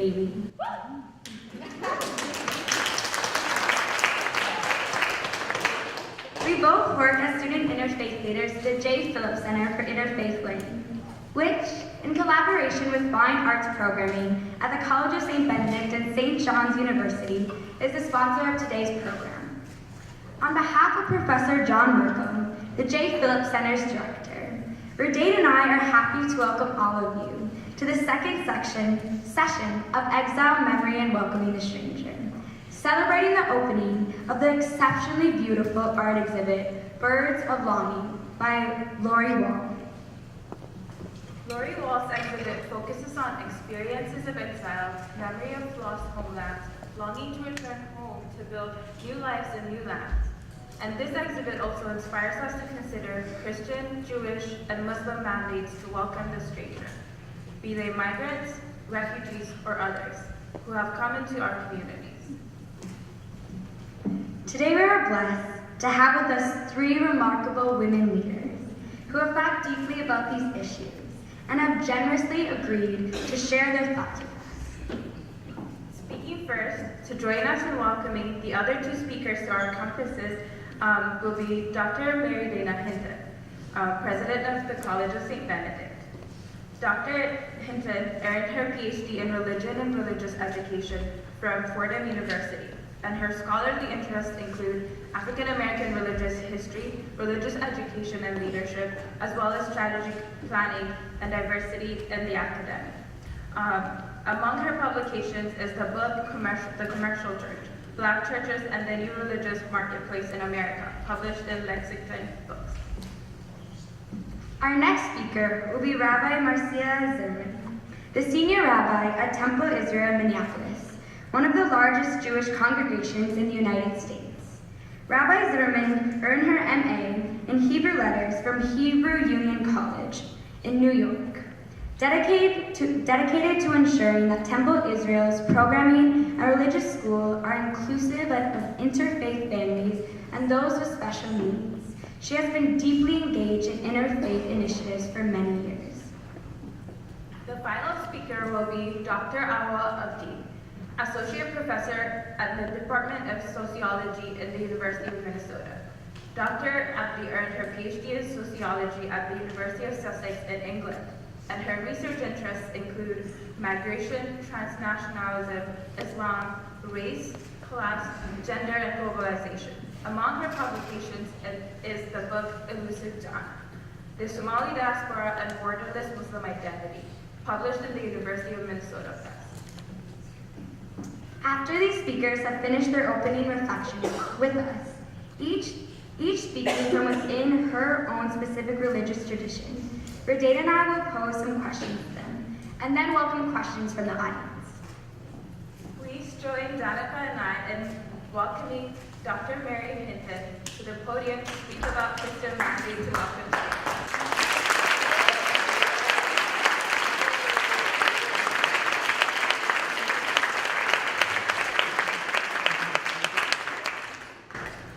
baby. We both work as student interfaith leaders at the J. Phillips Center for Interfaith Learning, which, in collaboration with Fine Arts Programming at the College of St. Benedict and St. John's University, is the sponsor of today's program. On behalf of Professor John Merkel, the J. Phillips Center's director, Verdane and I are happy to welcome all of you to the second session of Exile, Memory, and Welcoming the Stranger, celebrating the opening of the exceptionally beautiful art exhibit, Birds of Longing, by Lori Wall. Lori Wall's exhibit focuses on experiences of exile, memory of lost homelands, longing to return home to build new lives in new lands. And this exhibit also inspires us to consider Christian, Jewish, and Muslim mandates to welcome the stranger, be they migrants, refugees, or others, who have come into our communities. Today we are blessed to have with us three remarkable women leaders who have thought deeply about these issues and have generously agreed to share their thoughts with us. Speaking first, to join us in welcoming the other two speakers to our conferences will be Dr. Mary Dana Hinton, President of the College of St. Benedict. Dr. Hinton earned her PhD in Religion and Religious Education from Fordham University, and her scholarly interests include African American religious history, religious education and leadership, as well as strategic planning and diversity in the academic. Among her publications is the book The Commercial Church, Black Churches and the New Religious Marketplace in America, published in Lexington Books. Our next speaker will be Rabbi Marcia Zimmerman, the senior rabbi at Temple Israel, Minneapolis, one of the largest Jewish congregations in the United States. Rabbi Zimmerman earned her MA in Hebrew Letters from Hebrew Union College in New York, dedicated to ensuring that Temple Israel's programming and religious school are inclusive of interfaith families and those with special needs. She has been deeply engaged in interfaith initiatives for many years. The final speaker will be Dr. Awa Abdi, Associate Professor at the Department of Sociology at the University of Minnesota. Dr. Abdi earned her PhD in Sociology at the University of Sussex in England, and her research interests include migration, transnationalism, Islam, race, class, gender, and globalization. Among her publications is the book Elusive John, The Somali Diaspora and Borderless Muslim Identity, published in the University of Minnesota Press. After these speakers have finished their opening reflections with us, each speaking from within her own specific religious tradition, Verdane and I will pose some questions to them, and then welcome questions from the audience. Please join Danica and I in welcoming Dr. Mary Hinton to the podium to speak about Christian mandate to welcome strangers.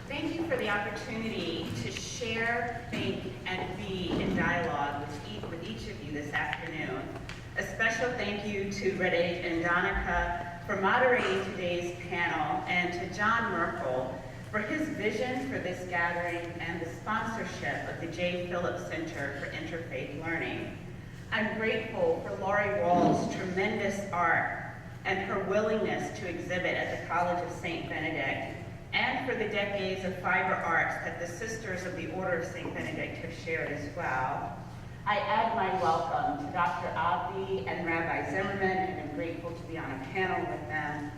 Thank you for the opportunity to share, think, and be in dialogue with each of you this afternoon. A special thank you to Benedict and Danica for moderating today's panel, and to John Merkel for his vision for this gathering and the sponsorship of the J. Phillips Center for Interfaith Learning. I'm grateful for Lori Wall's tremendous art and her willingness to exhibit at the College of St. Benedict, and for the decades of fiber arts that the Sisters of the Order of St. Benedict have shared as well. I add my welcome to Dr. Abdi and Rabbi Zimmerman, and I'm grateful to be on a panel with them.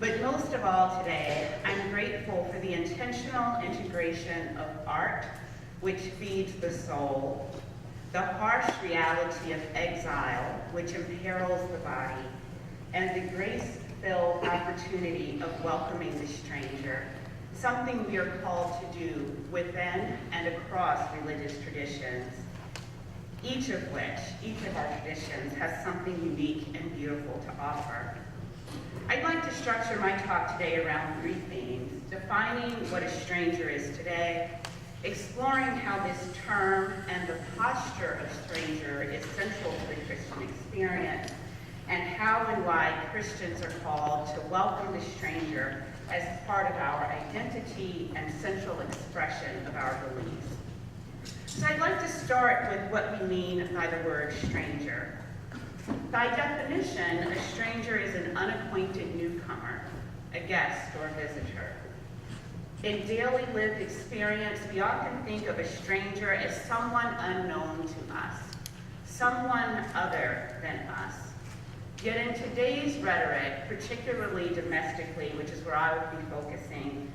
But most of all today, I'm grateful for the intentional integration of art, which feeds the soul, the harsh reality of exile, which imperils the body, and the grace-filled opportunity of welcoming the stranger, something we are called to do within and across religious traditions. Each of our traditions has something unique and beautiful to offer. I'd like to structure my talk today around three themes: defining what a stranger is today, exploring how this term and the posture of stranger is central to the Christian experience, and how and why Christians are called to welcome the stranger as part of our identity and central expression of our beliefs. So I'd like to start with what we mean by the word stranger. By definition, a stranger is an unacquainted newcomer, a guest or visitor. In daily lived experience, we often think of a stranger as someone unknown to us, someone other than us. Yet in today's rhetoric, particularly domestically, which is where I will be focusing,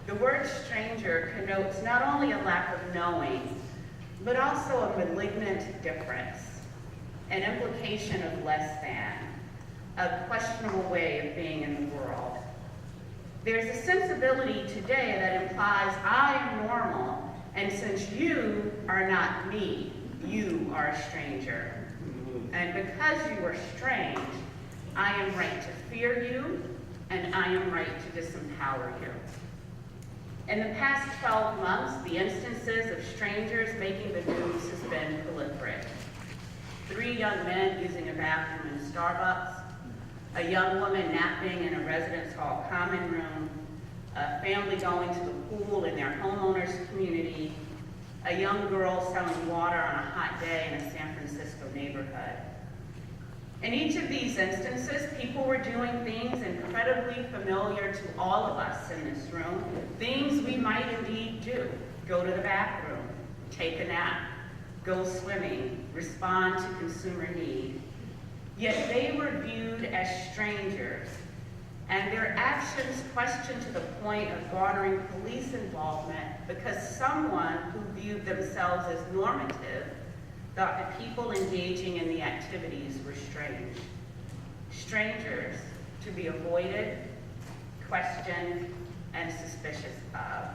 the word stranger connotes not only a lack of knowing, but also a malignant difference, an implication of less than, a questionable way of being in the world. There's a sensibility today that implies I am normal, and since you are not me, you are a stranger. And because you are strange, I am right to fear you, and I am right to disempower you. In the past 12 months, the instances of strangers making the news has been proliferate. 3 young men using a bathroom in Starbucks, a young woman napping in a residence hall common room, a family going to the pool in their homeowners community, a young girl selling water on a hot day in a San Francisco neighborhood. In each of these instances, people were doing things incredibly familiar to all of us in this room, things we might indeed do. Go to the bathroom, take a nap, go swimming, respond to consumer need. Yet they were viewed as strangers, and their actions questioned to the point of garnering police involvement because someone who viewed themselves as normative thought the people engaging in the activities were strange. Strangers to be avoided, questioned, and suspicious of.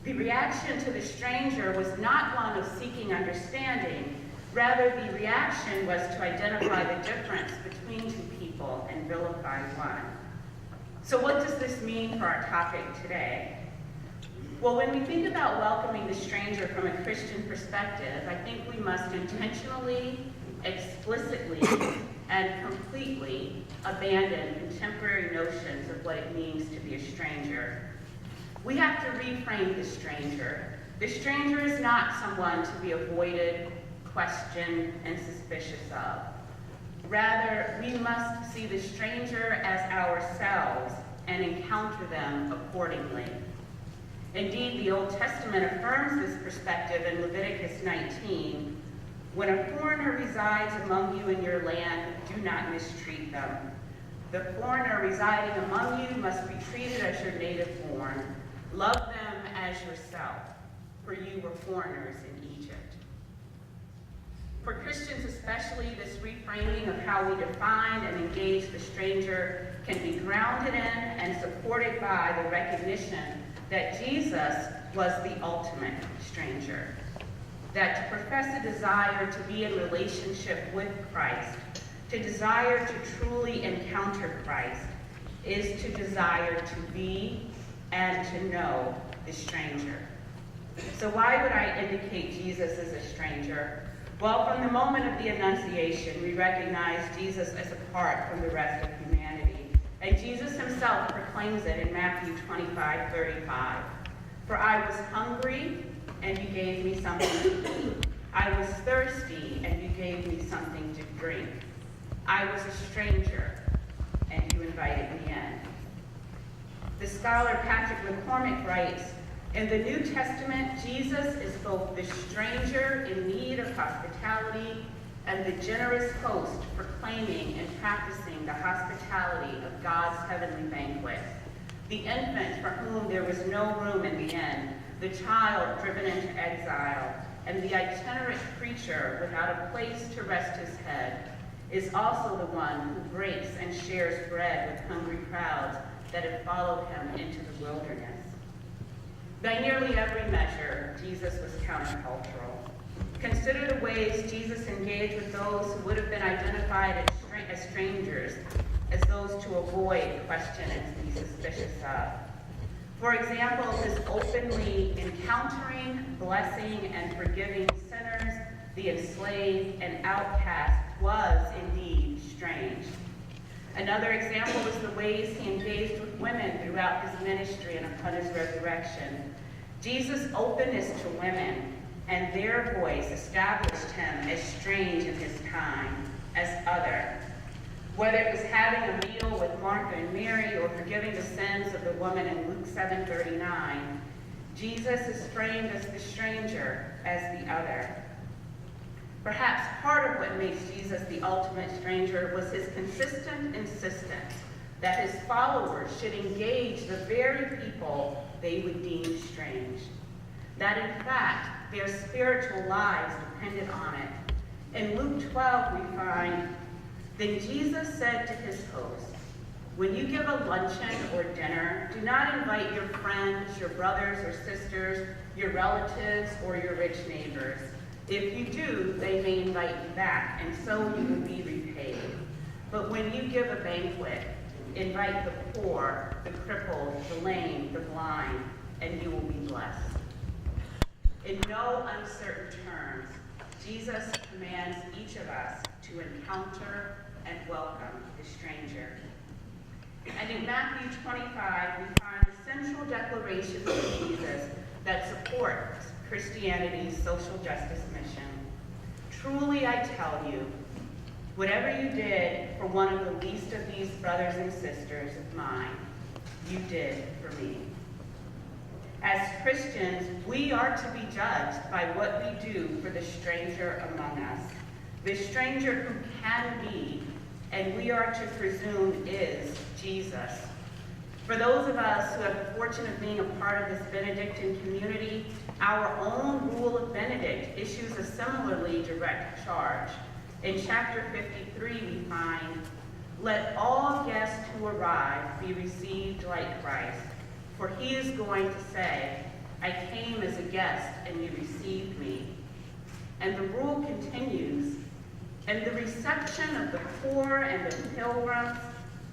The reaction to the stranger was not one of seeking understanding. Rather, the reaction was to identify the difference between two people and vilify one. So what does this mean for our topic today? Well, when we think about welcoming the stranger from a Christian perspective, I think we must intentionally, explicitly, and completely abandon contemporary notions of what it means to be a stranger. We have to reframe the stranger. The stranger is not someone to be avoided, questioned, and suspicious of. Rather, we must see the stranger as ourselves and encounter them accordingly. Indeed, the Old Testament affirms this perspective in Leviticus 19. When a foreigner resides among you in your land, do not mistreat them. The foreigner residing among you must be treated as your native born. Love them as yourself, for you were foreigners in Egypt. For Christians especially, this reframing of how we define and engage the stranger can be grounded in and supported by the recognition that Jesus was the ultimate stranger. That to profess a desire to be in relationship with Christ, to desire to truly encounter Christ, is to desire to be and to know the stranger. So why would I indicate Jesus as a stranger? Well, from the moment of the Annunciation, we recognize Jesus as apart from the rest of humanity. And Jesus himself proclaims it in Matthew 25:35. For I was hungry, and you gave me something to eat. I was thirsty, and you gave me something to drink. I was a stranger, and you invited me in. The scholar Patrick McCormick writes, in the New Testament, Jesus is both the stranger in need of hospitality and the generous host proclaiming and practicing the hospitality of God's heavenly banquet. The infant for whom there was no room in the inn, the child driven into exile, and the itinerant preacher without a place to rest his head is also the one who breaks and shares bread with hungry crowds that have followed him into the wilderness. By nearly every measure, Jesus was countercultural. Consider the ways Jesus engaged with those who would have been identified as strangers, as those to avoid, question, and be suspicious of. For example, his openly encountering, blessing, and forgiving sinners, the enslaved, and outcast was indeed estranged. Another example is the ways he engaged with women throughout his ministry and upon his resurrection. Jesus' openness to women and their voice established him as strange in his time, as other. Whether it was having a meal with Martha and Mary or forgiving the sins of the woman in Luke 7:39, Jesus is framed as the stranger, as the other. Perhaps part of what makes Jesus the ultimate stranger was his consistent insistence that his followers should engage the very people they would deem strange. That in fact, their spiritual lives depended on it. In Luke 12, we find, "Then Jesus said to his host, 'When you give a luncheon or dinner, do not invite your friends, your brothers or sisters, your relatives, or your rich neighbors. If you do, they may invite you back, and so you will be repaid. But when you give a banquet, invite the poor, the crippled, the lame, the blind, and you will be blessed.'" In no uncertain terms, Jesus commands each of us to encounter and welcome the stranger. And in Matthew 25, we find the central declarations of Jesus that support Christianity's social justice mission. "Truly I tell you, whatever you did for one of the least of these brothers and sisters of mine, you did for me." As Christians, we are to be judged by what we do for the stranger among us, the stranger who can be, and we are to presume is, Jesus. For those of us who have the fortune of being a part of this Benedictine community, our own rule of Benedict issues a similarly direct charge. In chapter 53, we find, "Let all guests who arrive be received like Christ, for he is going to say, 'I came as a guest and you received me.'" And the rule continues, "In the reception of the poor and the pilgrims,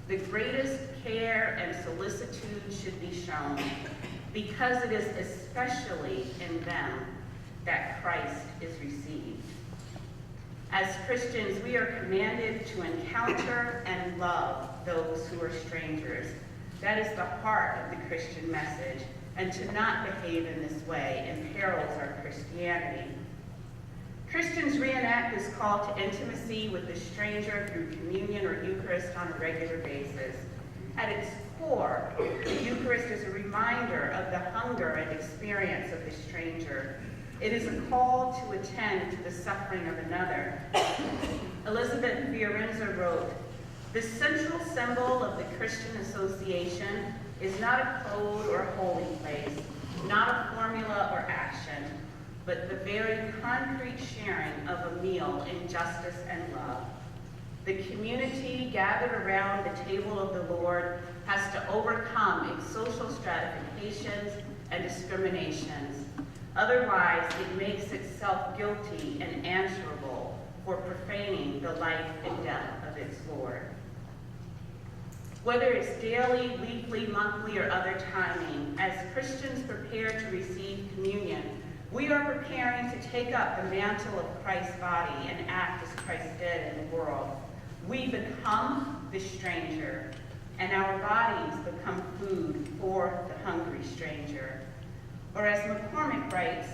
the greatest care and solicitude should be shown, because it is especially in them that Christ is received." As Christians, we are commanded to encounter and love those who are strangers. That is the heart of the Christian message, and to not behave in this way imperils our Christianity. Christians reenact this call to intimacy with the stranger through communion or Eucharist on a regular basis. At its core, the Eucharist is a reminder of the hunger and experience of the stranger. It is a call to attend to the suffering of another. Elizabeth Fiorenza wrote, "The central symbol of the Christian association is not a code or a holy place, not a formula or action, but the very concrete sharing of a meal in justice and love. The community gathered around the table of the Lord has to overcome its social stratifications and discriminations. Otherwise, it makes itself guilty and answerable for profaning the life and death of its Lord." Whether it's daily, weekly, monthly, or other timing, as Christians prepare to receive communion, we are preparing to take up the mantle of Christ's body and act as Christ did in the world. We become the stranger, and our bodies become food for the hungry stranger. Or as McCormick writes,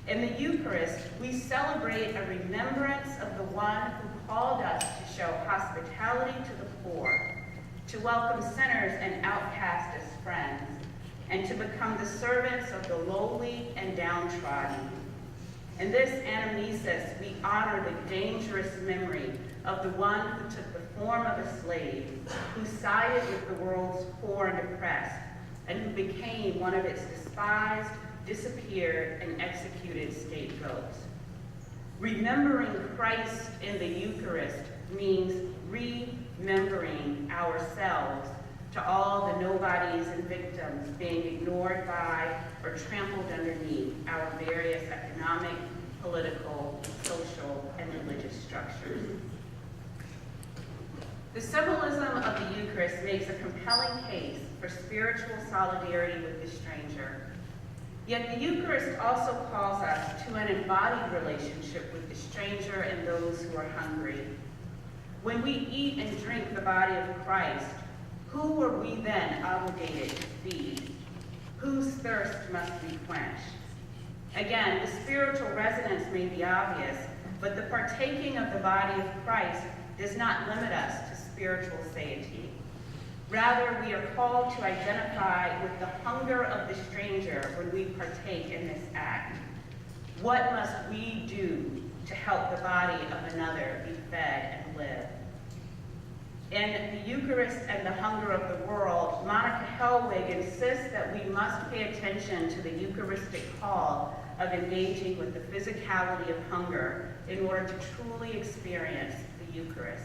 "In the Eucharist, we celebrate a remembrance of the one who called us to show hospitality to the poor, to welcome sinners and outcasts as friends, and to become the servants of the lowly and downtrodden. In this anamnesis, we honor the dangerous memory of the one who took the form of a slave, who sided with the world's poor and oppressed, and who became one of its despised, disappeared, and executed scapegoats. Remembering Christ in the Eucharist means remembering ourselves to all the nobodies and victims being ignored by or trampled underneath our various economic, political, social, and religious structures." The symbolism of the Eucharist makes a compelling case for spiritual solidarity with the stranger. Yet the Eucharist also calls us to an embodied relationship with the stranger and those who are hungry. When we eat and drink the body of Christ, who are we then obligated to feed? Whose thirst must we quench? Again, the spiritual resonance may be obvious, but the partaking of the body of Christ does not limit us to spiritual satiety. Rather, we are called to identify with the hunger of the stranger when we partake in this act. What must we do to help the body of another be fed and live? In The Eucharist and the Hunger of the World, Monica Helwig insists that we must pay attention to the Eucharistic call of engaging with the physicality of hunger in order to truly experience the Eucharist.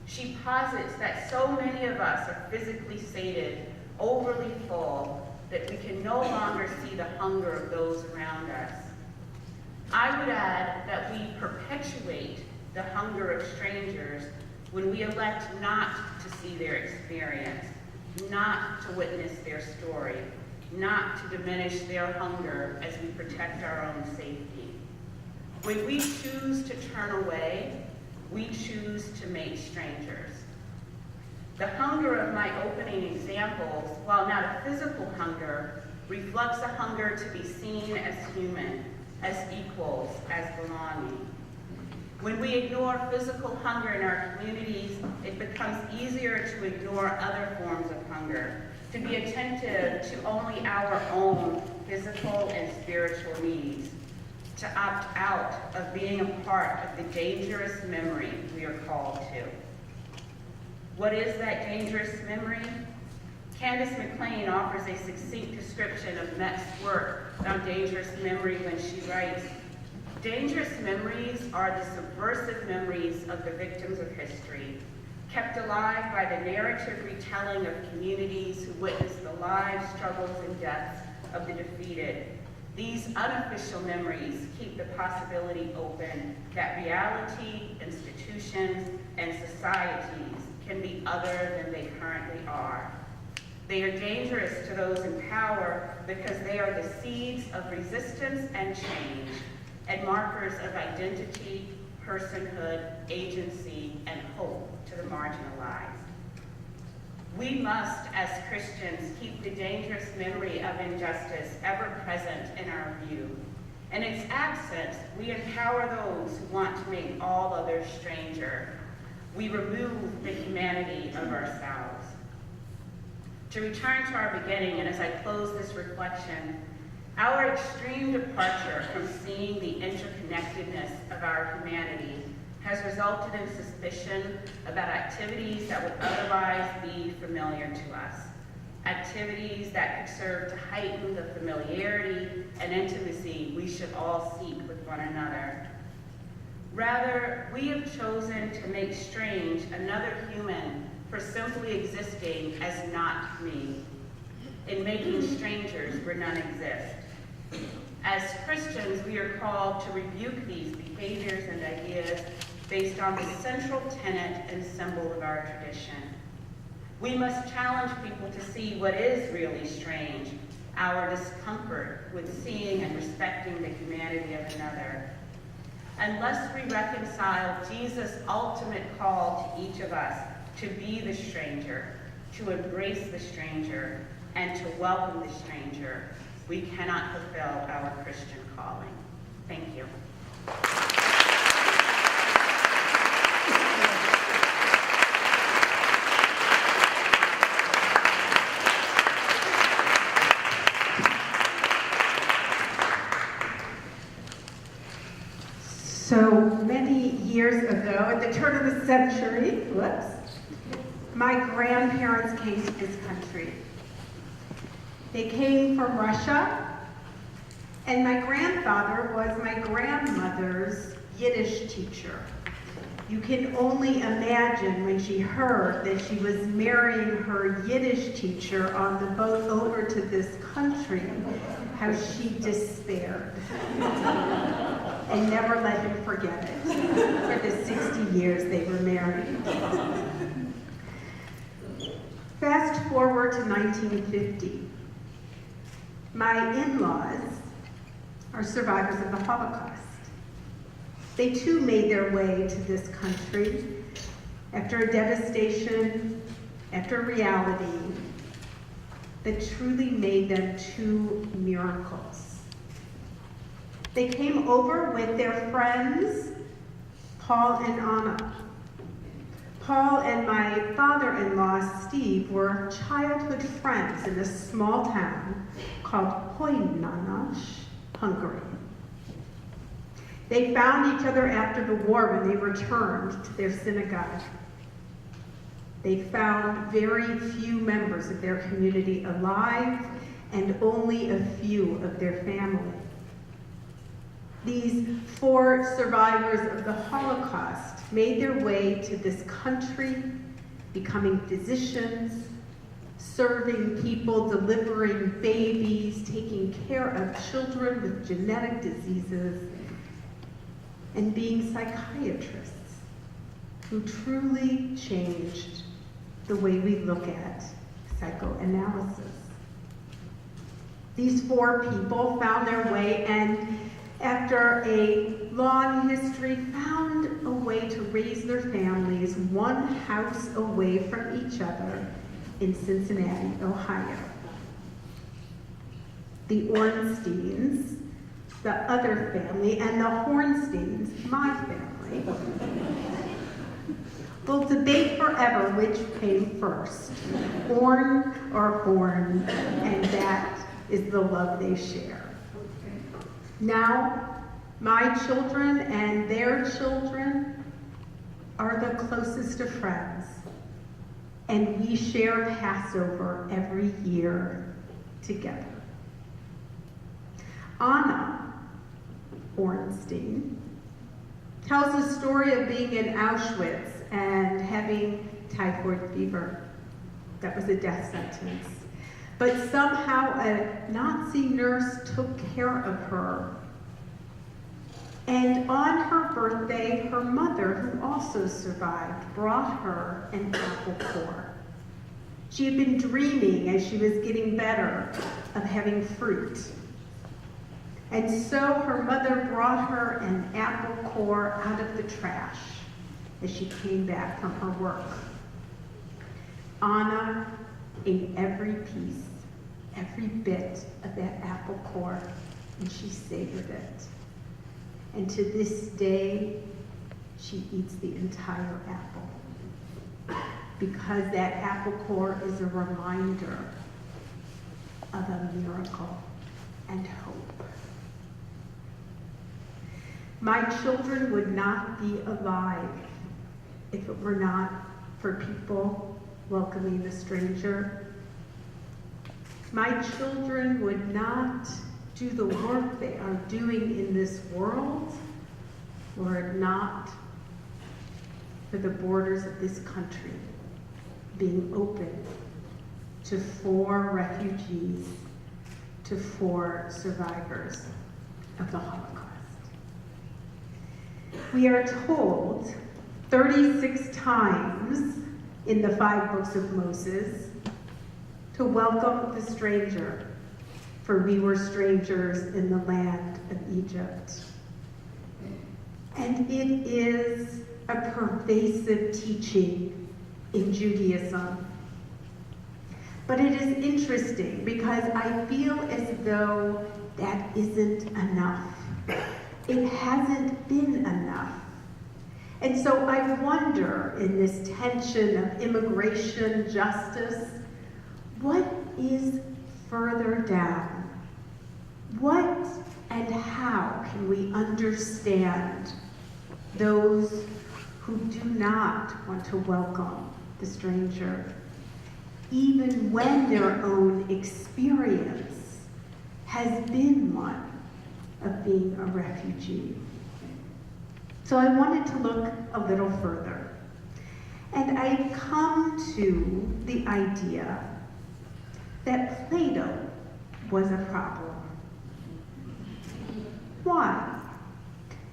She posits that so many of us are physically sated, overly full, that we can no longer see the hunger of those around us. I would add that we perpetuate the hunger of strangers when we elect not to see their experience, not to witness their story, not to diminish their hunger as we protect our own safety. When we choose to turn away, we choose to make strangers. The hunger of my opening examples, while not a physical hunger, reflects a hunger to be seen as human, as equals, as belonging. When we ignore physical hunger in our communities, it becomes easier to ignore other forms of hunger, to be attentive to only our own physical and spiritual needs, to opt out of being a part of the dangerous memory we are called to. What is that dangerous memory? Candace McLean offers a succinct description of Met's work on dangerous memory when she writes, "Dangerous memories are the subversive memories of the victims of history, kept alive by the narrative retelling of communities who witnessed the lives, struggles, and deaths of the defeated. These unofficial memories keep the possibility open that reality, institutions, and societies can be other than they currently are. They are dangerous to those in power because they are the seeds of resistance and change, and markers of identity, personhood, agency, and hope to the marginalized. We must, as Christians, keep the dangerous memory of injustice ever present in our view. In its absence, we empower those who want to make all others stranger. We remove the humanity of ourselves. To return to our beginning, and as I close this reflection, our extreme departure from seeing the interconnectedness of our humanity has resulted in suspicion about activities that would otherwise be familiar to us, activities that could serve to heighten the familiarity and intimacy we should all seek with one another. Rather, we have chosen to make strange another human for simply existing as not me, in making strangers where none exist. As Christians, we are called to rebuke these behaviors and ideas based on the central tenet and symbol of our tradition. We must challenge people to see what is really strange, our discomfort with seeing and respecting the humanity of another. Unless we reconcile Jesus' ultimate call to each of us to be the stranger, to embrace the stranger, and to welcome the stranger, we cannot fulfill our Christian calling. Thank you. So many years ago, at the turn of the century, my grandparents came to this country. They came from Russia, and my grandfather was my grandmother's Yiddish teacher. You can only imagine when she heard that she was marrying her Yiddish teacher on the boat over to this country, how she despaired and never let him forget it for the 60 years they were married. Fast forward to 1950. My in-laws are survivors of the Holocaust. They too made their way to this country, after a devastation, after reality that truly made them two miracles. They came over with their friends, Paul and Anna. Paul and my father-in-law, Steve, were childhood friends in a small town called Hojnanáš, Hungary. They found each other after the war when they returned to their synagogue. They found very few members of their community alive and only a few of their family. These 4 survivors of the Holocaust made their way to this country, becoming physicians, serving people, delivering babies, taking care of children with genetic diseases, and being psychiatrists who truly changed the way we look at psychoanalysis. These 4 people found their way and, after a long history, found a way to raise their families one house away from each other in Cincinnati, Ohio. The Ornsteins, the other family, and the Hornsteins, my family, will debate forever which came first, Orn or Horn, and that is the love they share. Now, my children and their children are the closest of friends, and we share Passover every year together. Anna Ornstein tells the story of being in Auschwitz and having typhoid fever. That was a death sentence. But somehow a Nazi nurse took care of her. And on her birthday, her mother, who also survived, brought her an apple core. She had been dreaming as she was getting better of having fruit. And so her mother brought her an apple core out of the trash as she came back from her work. Anna ate every piece, every bit of that apple core, and she savored it. And to this day, she eats the entire apple, because that apple core is a reminder of a miracle and hope. My children would not be alive if it were not for people welcoming the stranger. My children would not do the work they are doing in this world were it not for the borders of this country being open to 4 refugees, to 4 survivors of the Holocaust. We are told 36 times in the 5 books of Moses to welcome the stranger, for we were strangers in the land of Egypt. And it is a pervasive teaching in Judaism. But it is interesting because I feel as though that isn't enough. It hasn't been enough. And so I wonder, in this tension of immigration justice, what is further down? What and how can we understand those who do not want to welcome the stranger, even when their own experience has been one of being a refugee? So I wanted to look a little further. And I come to the idea that Plato was a problem. Why?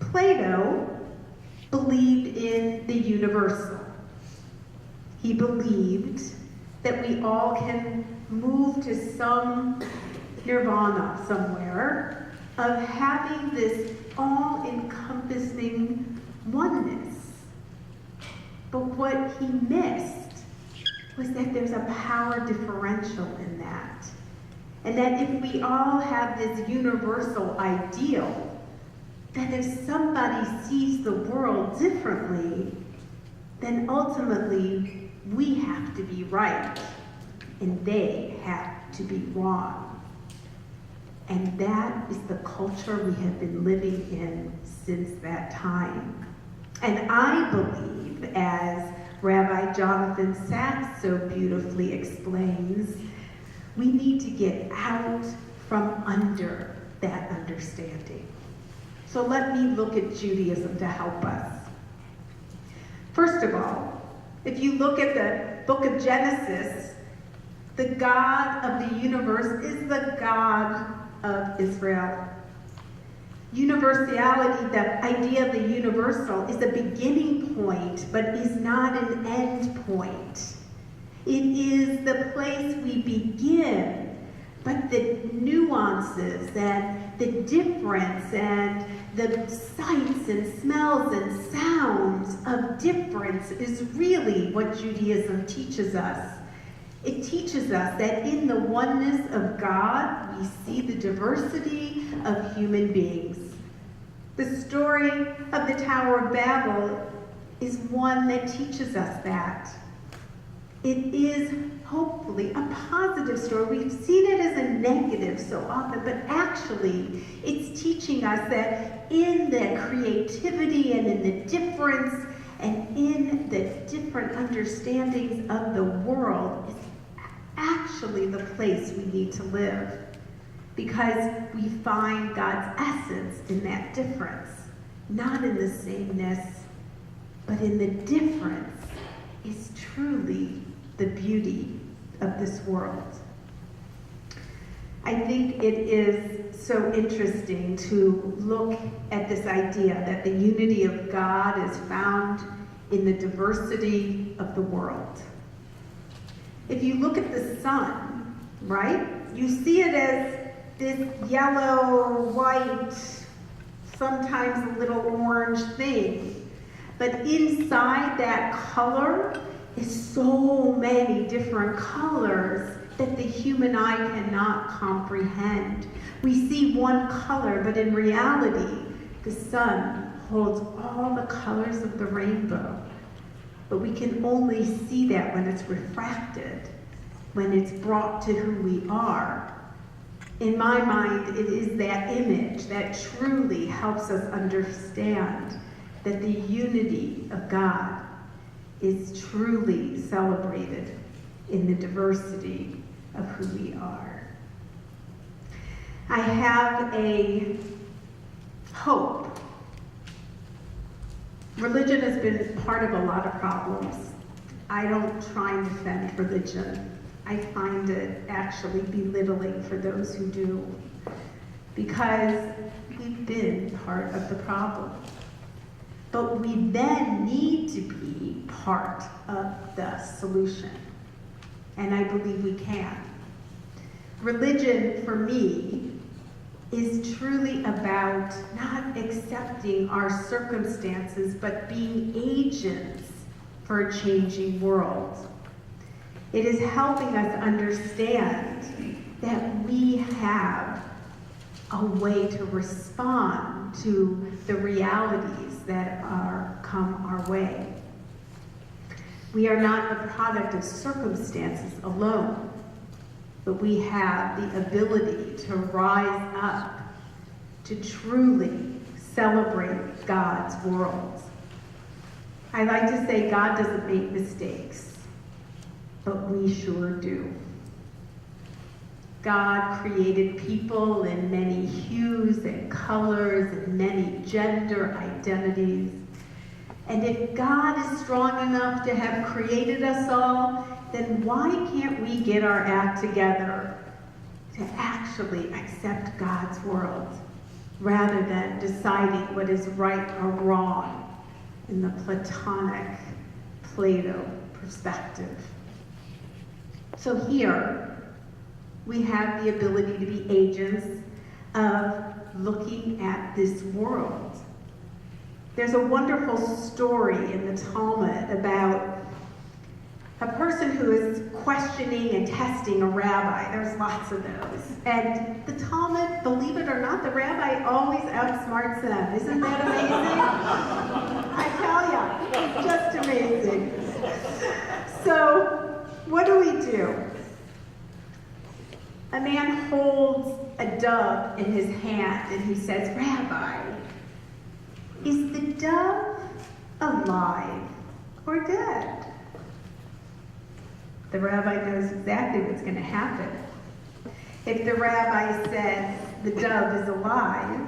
Plato believed in the universal. He believed that we all can move to some nirvana somewhere of having this all-encompassing oneness. But what he missed was that there's a power differential in that. And that if we all have this universal ideal, that if somebody sees the world differently, then ultimately we have to be right and they have to be wrong. And that is the culture we have been living in since that time. And I believe, as Rabbi Jonathan Sachs so beautifully explains, we need to get out from under that understanding. So let me look at Judaism to help us. First of all, if you look at the book of Genesis, the God of the universe is the God of Israel. Universality, the idea of the universal, is a beginning point, but is not an end point. It is the place we begin, but the nuances and the difference and the sights and smells and sounds of difference is really what Judaism teaches us. It teaches us that in the oneness of God, we see the diversity of human beings. The story of the Tower of Babel is one that teaches us that. It is hopefully a positive story. We've seen it as a negative so often, but actually it's teaching us that in the creativity and in the difference and in the different understandings of the world is actually the place we need to live, because we find God's essence in that difference, not in the sameness, but in the difference is truly the beauty of this world. I think it is so interesting to look at this idea that the unity of God is found in the diversity of the world. If you look at the sun, right, you see it as this yellow, white, sometimes a little orange thing. But inside that color is so many different colors that the human eye cannot comprehend. We see one color, but in reality, the sun holds all the colors of the rainbow. But we can only see that when it's refracted, when it's brought to who we are. In my mind, it is that image that truly helps us understand that the unity of God is truly celebrated in the diversity of who we are. I have a hope. Religion has been part of a lot of problems. I don't try and defend religion. I find it actually belittling for those who do, because we've been part of the problem. But we then need to be part of the solution. And I believe we can. Religion, for me, is truly about not accepting our circumstances, but being agents for a changing world. It is helping us understand that we have a way to respond to the realities that come our way. We are not the product of circumstances alone, but we have the ability to rise up to truly celebrate God's world. I like to say God doesn't make mistakes, but we sure do. God created people in many hues and colors and many gender identities. And if God is strong enough to have created us all, then why can't we get our act together to actually accept God's world rather than deciding what is right or wrong in the Platonic Plato perspective? So here, we have the ability to be agents of looking at this world There's a wonderful story in the Talmud about a person who is questioning and testing a rabbi. There's lots of those. And the Talmud, believe it or not, the rabbi always outsmarts them. Isn't that amazing? I tell ya, just amazing. So, what do? A man holds a dove in his hand and he says, Rabbi, is the dove alive or dead? The rabbi knows exactly what's going to happen. If the rabbi says the dove is alive,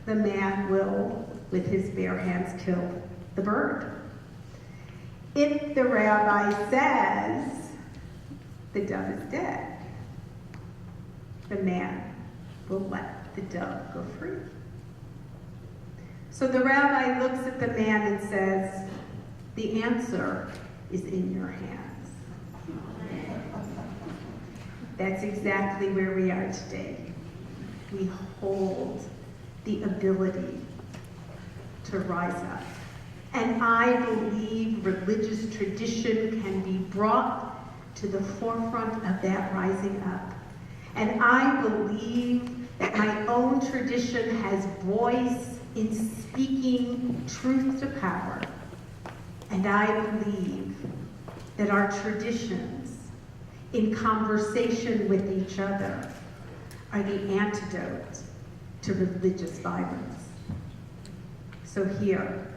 the man will, with his bare hands, kill the bird. If the rabbi says the dove is dead, the man will let the dove go free. So the rabbi looks at the man and says, the answer is in your hands. That's exactly where we are today. We hold the ability to rise up. And I believe religious tradition can be brought to the forefront of that rising up. And I believe that my own tradition has voice in speaking truth to power. And I believe that our traditions, in conversation with each other, are the antidote to religious violence. So here,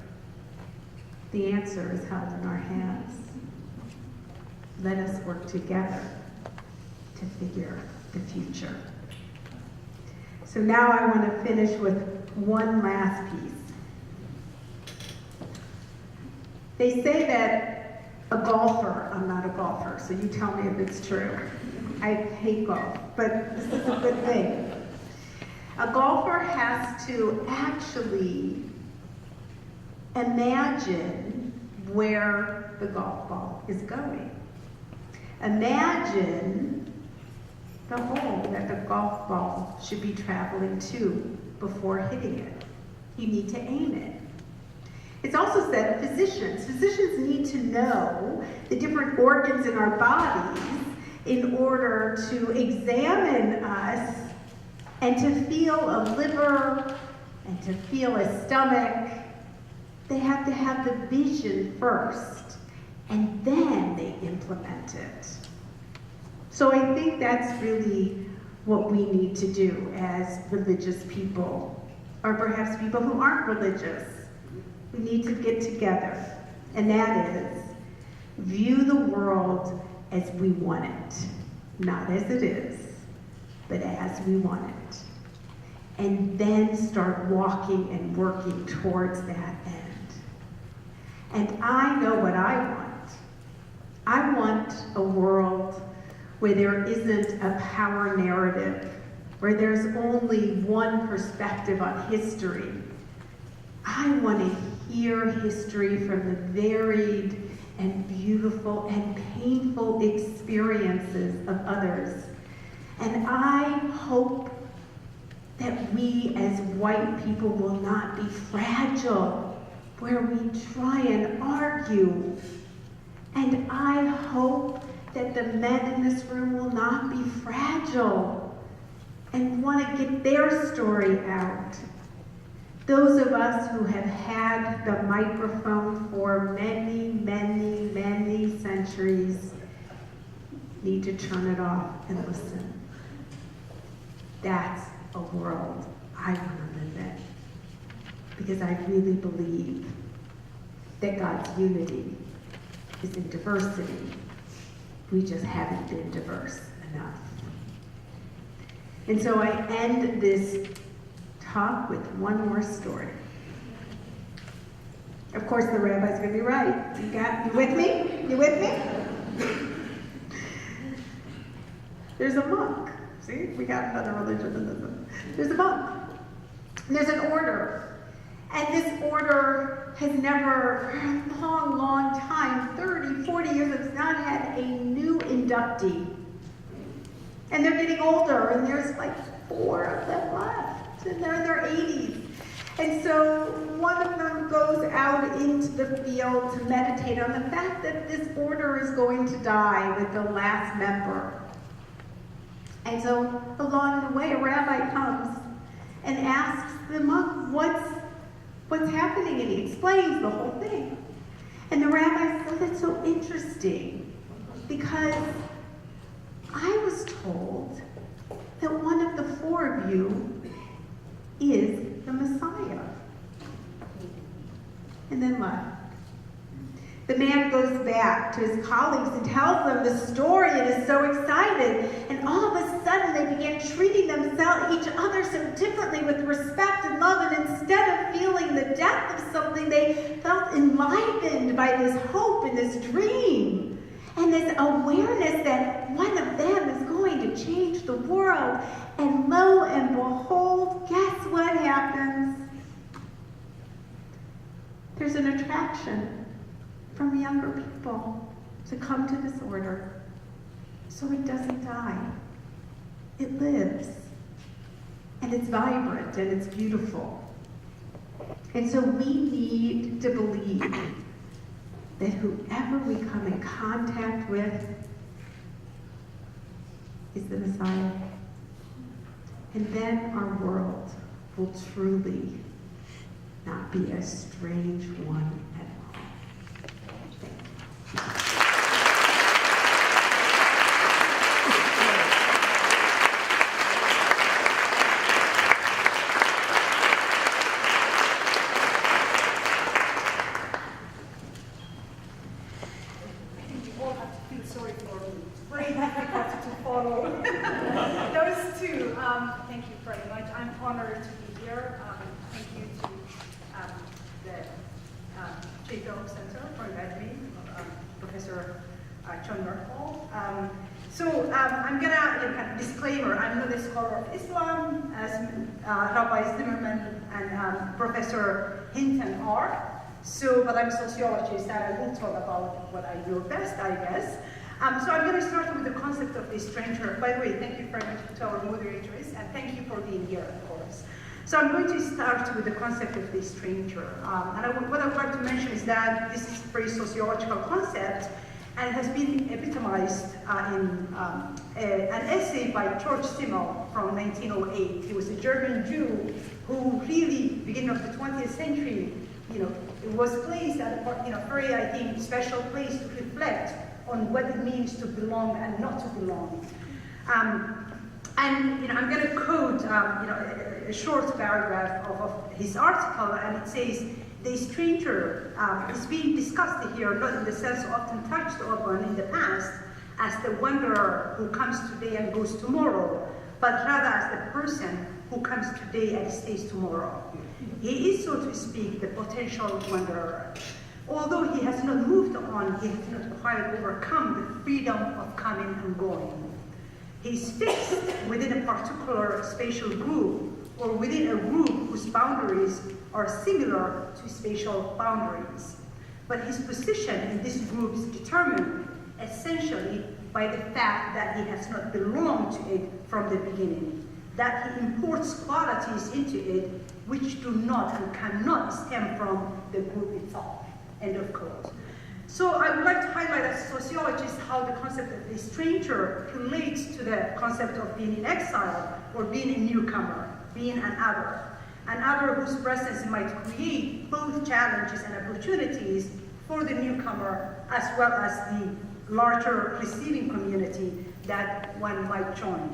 the answer is held in our hands. Let us work together to figure the future. So now I want to finish with one last piece. They say that a golfer, I'm not a golfer, so you tell me if it's true. I hate golf, but this is a good thing. A golfer has to actually imagine where the golf ball is going. Imagine the hole that the golf ball should be traveling to before hitting it. You need to aim it. It's also said physicians need to know the different organs in our bodies in order to examine us and to feel a liver and to feel a stomach. They have to have the vision first, and then they implement it. So I think that's really what we need to do as religious people, or perhaps people who aren't religious. We need to get together, and that is view the world as we want it, not as it is, but as we want it. And then start walking and working towards that end. And I know what I want. I want a world where there isn't a power narrative, where there's only one perspective on history. I want to hear history from the varied and beautiful and painful experiences of others. And I hope that we as white people will not be fragile, where we try and argue. And I hope that the men in this room will not be fragile and want to get their story out. Those of us who have had the microphone for many, many, many centuries need to turn it off and listen. That's a world I want to live in, because I really believe that God's unity is in diversity. We just haven't been diverse enough. And so I end this talk with one more story. Of course, the rabbi's going to be right. You with me? You with me? There's a monk. See, we got another religion in this one. There's a monk. And there's an order. And this order has never, for a long, long time, 30, 40 years, it's not had a new inductee. And they're getting older, and there's like 4 of them left, and they're in their 80s. And so one of them goes out into the field to meditate on the fact that this order is going to die with the last member. And so along the way, a rabbi comes and asks the monk, what's happening? And he explains the whole thing. And the rabbi said, it's so interesting because I was told that one of the four of you is the Messiah. And then left. The man goes back to his colleagues and tells them the story and is so excited. And all of a sudden they began treating each other so differently with respect and love. And instead of feeling the death of something, they felt enlivened by this hope and this dream. And this awareness that one of them is going to change the world. And lo and behold, guess what happens? There's an attraction from younger people to come to this order. So it doesn't die. It lives. And it's vibrant and it's beautiful. And so we need to believe that whoever we come in contact with is the Messiah. And then our world will truly not be a strange one at all. Thank you. I'm going to disclaimer, I'm not a scholar of Islam, as Rabbi Zimmerman and Professor Hinton are. But I'm a sociologist, and I will talk about what I do best, I guess. So I'm going to start with the concept of the stranger. By the way, thank you very much to our moderators, and thank you for being here, of course. So I'm going to start with the concept of the stranger. What I would like to mention is that this is a very sociological concept, and has been epitomized in an essay by George Simmel from 1908. He was a German Jew who really, beginning of the 20th century, was placed at a very, I think, special place to reflect on what it means to belong and not to belong. I'm going to quote a short paragraph of his article, and it says, "The stranger is being discussed here, not in the sense often touched upon in the past as the wanderer who comes today and goes tomorrow, but rather as the person who comes today and stays tomorrow. He is, so to speak, the potential wanderer. Although he has not moved on, he has not quite overcome the freedom of coming and going. He is fixed within a particular spatial group, or within a group whose boundaries are similar to spatial boundaries. But his position in this group is determined essentially by the fact that he has not belonged to it from the beginning, that he imports qualities into it which do not and cannot stem from the group itself." End of quote. So I would like to highlight as sociologists how the concept of the stranger relates to the concept of being in exile or being a newcomer, being an other whose presence might create both challenges and opportunities for the newcomer as well as the larger receiving community that one might join.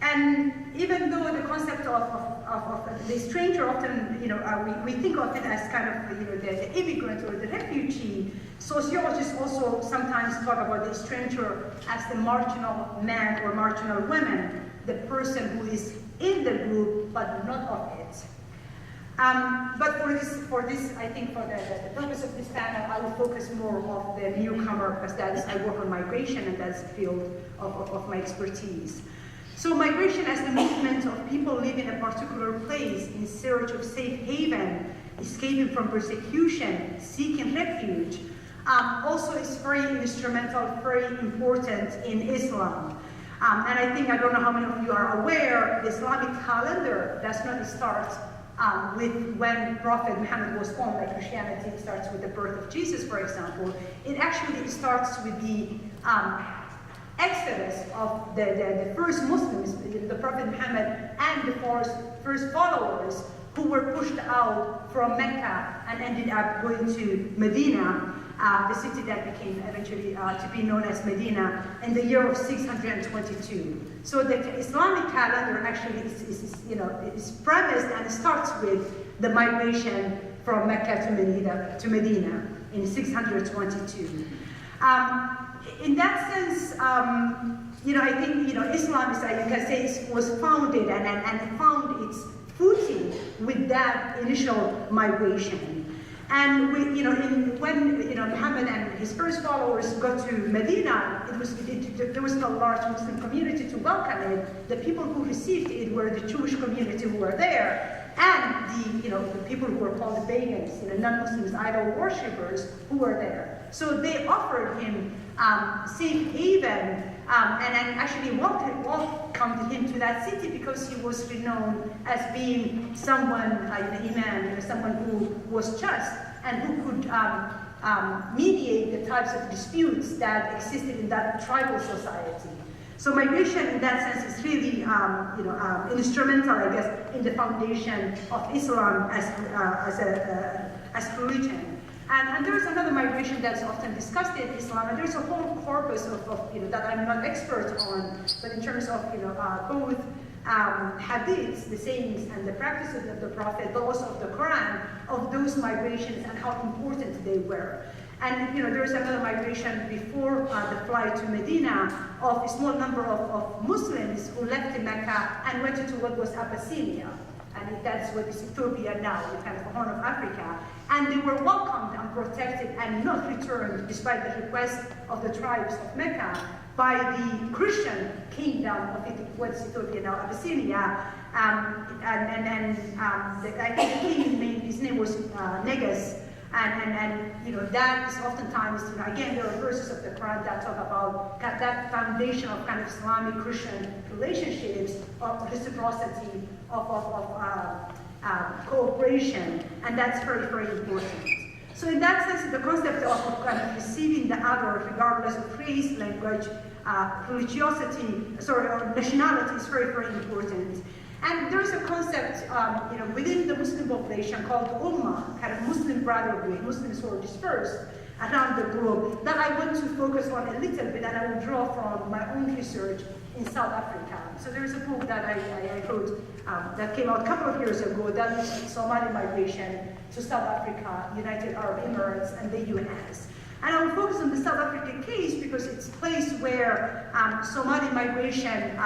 And even though the concept of the stranger often, we think of it as kind of, the immigrant or the refugee, sociologists also sometimes talk about the stranger as the marginal man or marginal woman, the person who is in the group but not of it. But for this, I think for the purpose of this panel, I will focus more on the newcomer, because I work on migration, and that's the field of my expertise. So migration as the movement of people living in a particular place in search of safe haven, escaping from persecution, seeking refuge, also is very instrumental, very important in Islam. And I think, I don't know how many of you are aware, the Islamic calendar does not start with when Prophet Muhammad was born, like Christianity starts with the birth of Jesus, for example. It actually starts with the exodus of the first Muslims, the Prophet Muhammad and the first followers who were pushed out from Mecca and ended up going to Medina, the city that became eventually to be known as Medina, in the year of 622. So the Islamic calendar actually is premised and starts with the migration from Mecca to Medina in 622. In that sense, I think Islam is, you can say, was founded and found its footing with that initial migration. And when Muhammad and his first followers got to Medina, there was no large Muslim community to welcome it. The people who received it were the Jewish community who were there, and the people who were called pagans, non-Muslims, idol worshippers, who were there. So they offered him safe haven, and actually welcomed him to that city because he was renowned as being someone, imam, someone who was just and who could mediate the types of disputes that existed in that tribal society. So migration, in that sense, is really instrumental, I guess, in the foundation of Islam as religion. And there's another migration that's often discussed in Islam, and there's a whole corpus of that I'm not expert on, but in terms of both hadiths, the sayings and the practices of the Prophet, but also of the Quran, of those migrations and how important they were. And there's another migration before the flight to Medina of a small number of Muslims who left Mecca and went into what was Abyssinia. And that's what is Ethiopia now, the kind of Horn of Africa. And they were welcomed and protected and not returned, despite the request of the tribes of Mecca, by the Christian kingdom of what's Ethiopia now, Abyssinia. I think the king, his name was Negus. And that is oftentimes, again, there are verses of the Quran that talk about that foundation of kind of Islamic Christian relationships, of reciprocity, of cooperation, and that's very, very important. So in that sense, the concept of kind of receiving the other, regardless of race, language, religiosity, or nationality, is very, very important. And there's a concept, within the Muslim population called Ummah, kind of Muslim brotherhood, Muslims who are dispersed around the globe, that I want to focus on a little bit, and I will draw from my own research in South Africa. So there's a book that I wrote that came out a couple of years ago, that is Somali migration to South Africa, United Arab Emirates, and the US. And I will focus on the South African case because it's a place where Somali migration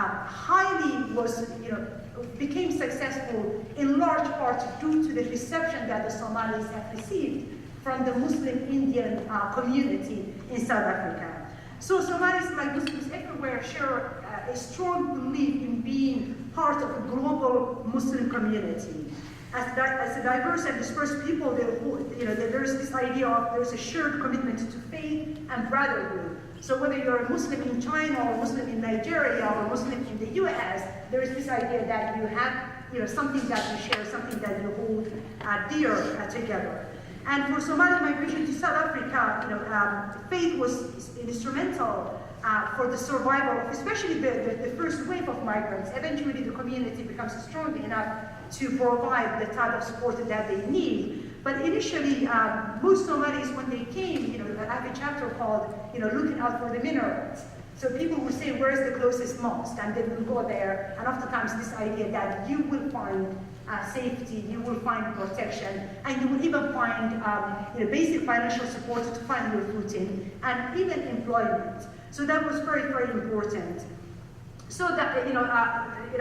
became successful in large part due to the reception that the Somalis have received from the Muslim Indian community in South Africa. So Somalis, like Muslims everywhere, share a strong belief in being part of a global Muslim community. As a diverse and dispersed people, there's this idea of there's a shared commitment to faith and brotherhood. So whether you're a Muslim in China or Muslim in Nigeria or Muslim in the US, there is this idea that you have something that you share, something that you hold dear together. And for Somali migration to South Africa, faith was instrumental for the survival of especially the first wave of migrants. Eventually the community becomes strong enough to provide the type of support that they need. But initially, most Somalis, when they came, I have a chapter called, looking out for the minarets. So people will say, where's the closest mosque? And they will go there. And oftentimes this idea that you will find safety, you will find protection, and you will even find basic financial support to find your footing, and even employment. So that was very, very important. So that,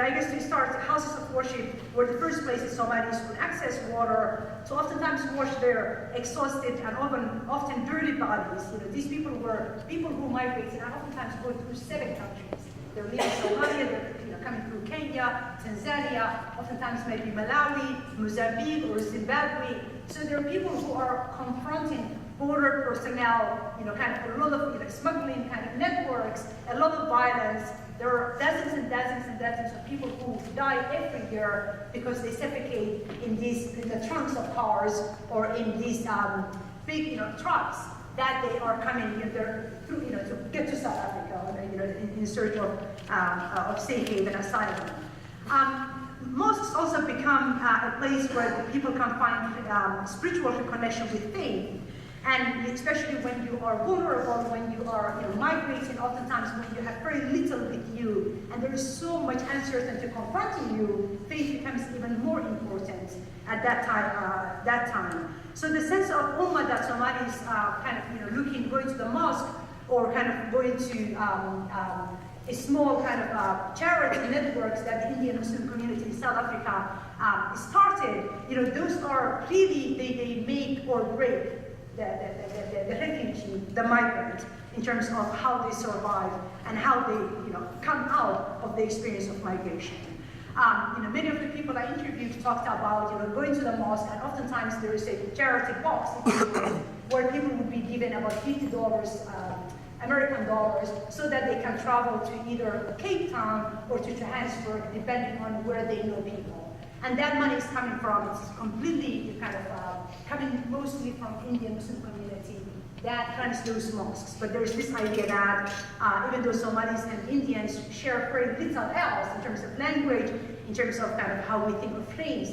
I guess to start, houses of worship were the first places Somalis would access water to oftentimes wash their exhausted and often dirty bodies. These people were people who migrated and oftentimes go through 7 countries. They're leaving Somalia, they're coming through Kenya, Tanzania, oftentimes maybe Malawi, Mozambique, or Zimbabwe. So there are people who are confronting border personnel, kind of a lot of smuggling kind of networks, a lot of violence, there are dozens and dozens and dozens of people who die every year because they suffocate in the trunks of cars or in these big, trucks that they are coming through, to get to South Africa, in search of safe haven asylum. Mosques also become a place where people can find spiritual connection with faith. And especially when you are vulnerable, when you are migrating, oftentimes when you have very little with you, and there is so much uncertainty confronting you, faith becomes even more important at that time. So the sense of ummah that Somalis going to the mosque or kind of going to a small kind of charity networks that the Indian Muslim community in South Africa started, those are really, they make or break the refugee, the migrant, in terms of how they survive and how they come out of the experience of migration. Many of the people I interviewed talked about going to the mosque, and oftentimes there is a charity box where people would be given about $50 American dollars so that they can travel to either Cape Town or to Johannesburg, depending on where they know people. And that money is coming from, it's completely coming mostly from Indian Muslim community that runs those mosques. But there's this idea that even though Somalis and Indians share very little else in terms of language, in terms of kind of how we think of race,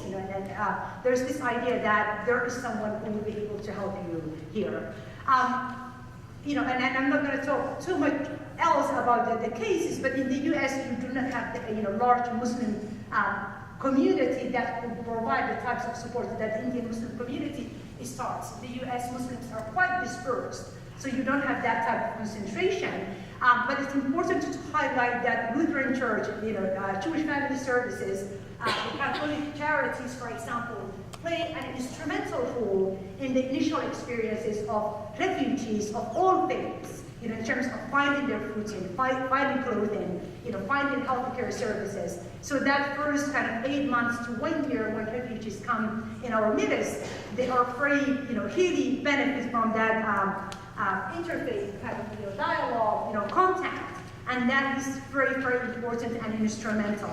there's this idea that there is someone who will be able to help you here. And I'm not going to talk too much else about the cases, but in the U.S. you do not have the large Muslim community that could provide the types of support that the Indian Muslim community starts. The U.S. Muslims are quite dispersed, so you don't have that type of concentration. But it's important to highlight that Lutheran Church, Jewish Family Services, the Catholic charities, for example, play an instrumental role in the initial experiences of refugees of all faiths, in terms of finding their footing, finding clothing, finding healthcare services. So that first kind of 8 months to 1 year when refugees come in our midst, they are free, really benefit from that interfaith kind of dialogue, contact, and that is very, very important and instrumental.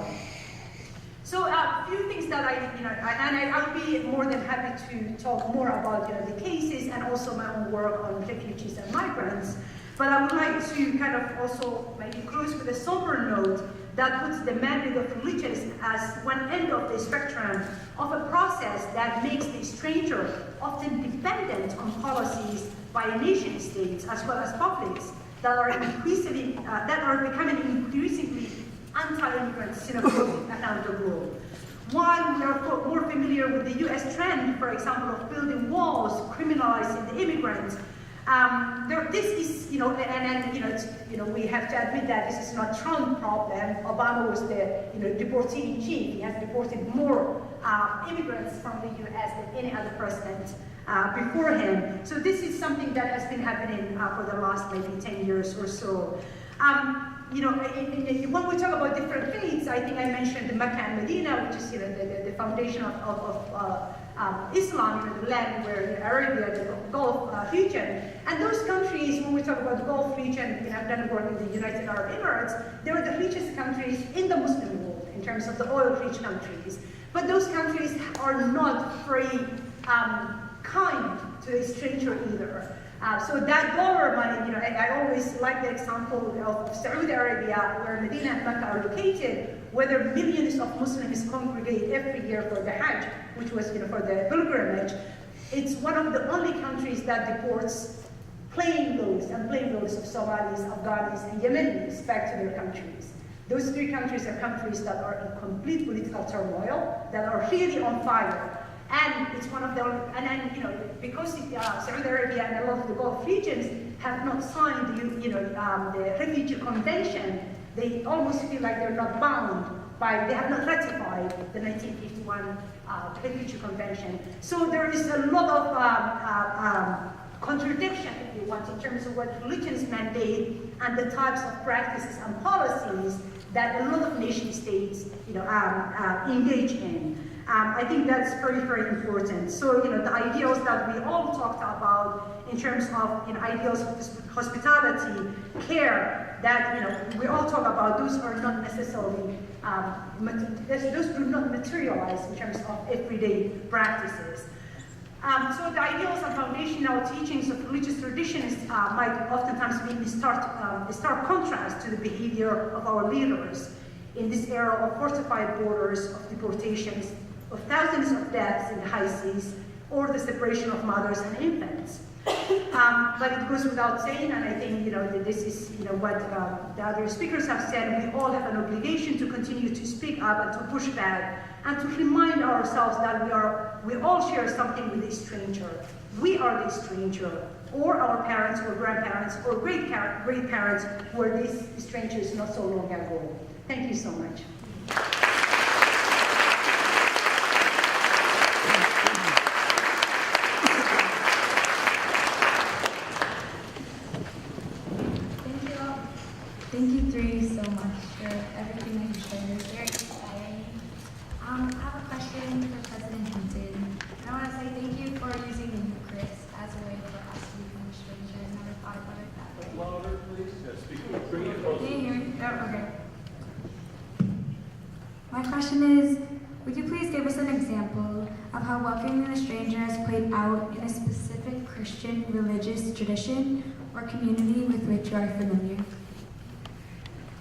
So a few things that I'll be more than happy to talk more about the cases and also my own work on refugees and migrants. But I would like to kind of also maybe close with a somber note that puts the mandate of religions as one end of the spectrum of a process that makes the stranger often dependent on policies by nation states as well as publics that are becoming increasingly anti-immigrant xenophobic around the globe. While we are more familiar with the U.S. trend, for example, of building walls, criminalizing the immigrants, this is, we have to admit that this is not Trump's problem. Obama was the, deportee in chief. He has deported more immigrants from the U.S. than any other president before him. So this is something that has been happening for the last maybe 10 years or so. When we talk about different faiths, I think I mentioned the Mecca and Medina, which is the foundation of Islam, the land where Arabia, the Gulf region, and those countries. When we talk about the Gulf region, I've done work in the United Arab Emirates. They are the richest countries in the Muslim world in terms of the oil-rich countries. But those countries are not very kind to a stranger either. So that dollar money, I always like the example of Saudi Arabia, where Medina and Mecca are located, where millions of Muslims congregate every year for the Hajj, which was for the pilgrimage. It's one of the only countries that deports plane loads of Somalis, Afghanis, and Yemenis back to their countries. Those three countries are countries that are in complete political turmoil, that are really on fire. And it's one of the only, because Saudi Arabia and a lot of the Gulf regions have not signed the Refugee Convention, they almost feel like they're not bound by, they have not ratified the 1951 Refugee Convention. So there is a lot of contradiction, if you want, in terms of what religions mandate and the types of practices and policies that a lot of nation states engage in. I think that's very, very important. So, the ideals that we all talked about in terms of, ideals of hospitality, care, that, we all talk about, those are not necessarily, those do not materialize in terms of everyday practices. So the ideals and foundational teachings of religious traditions might oftentimes be in stark contrast to the behavior of our leaders in this era of fortified borders, of deportations, of thousands of deaths in the high seas, or the separation of mothers and infants. But it goes without saying, and I think this is what the other speakers have said. We all have an obligation to continue to speak up and to push back, and to remind ourselves that we all share something with a stranger. We are the stranger, or our parents, or grandparents, or great-parents were these strangers not so long ago. Thank you so much. Thank you three so much for everything that you shared. It was very inspiring. I have a question for President Hinton. I want to say thank you for using the Eucharist as a way for us to become a stranger. I never thought about it that way. Louder, please. Bring it Can closer. you hear me? Oh, okay. My question is, would you please give us an example of how welcoming a stranger has played out in a specific Christian religious tradition or community with which you are familiar?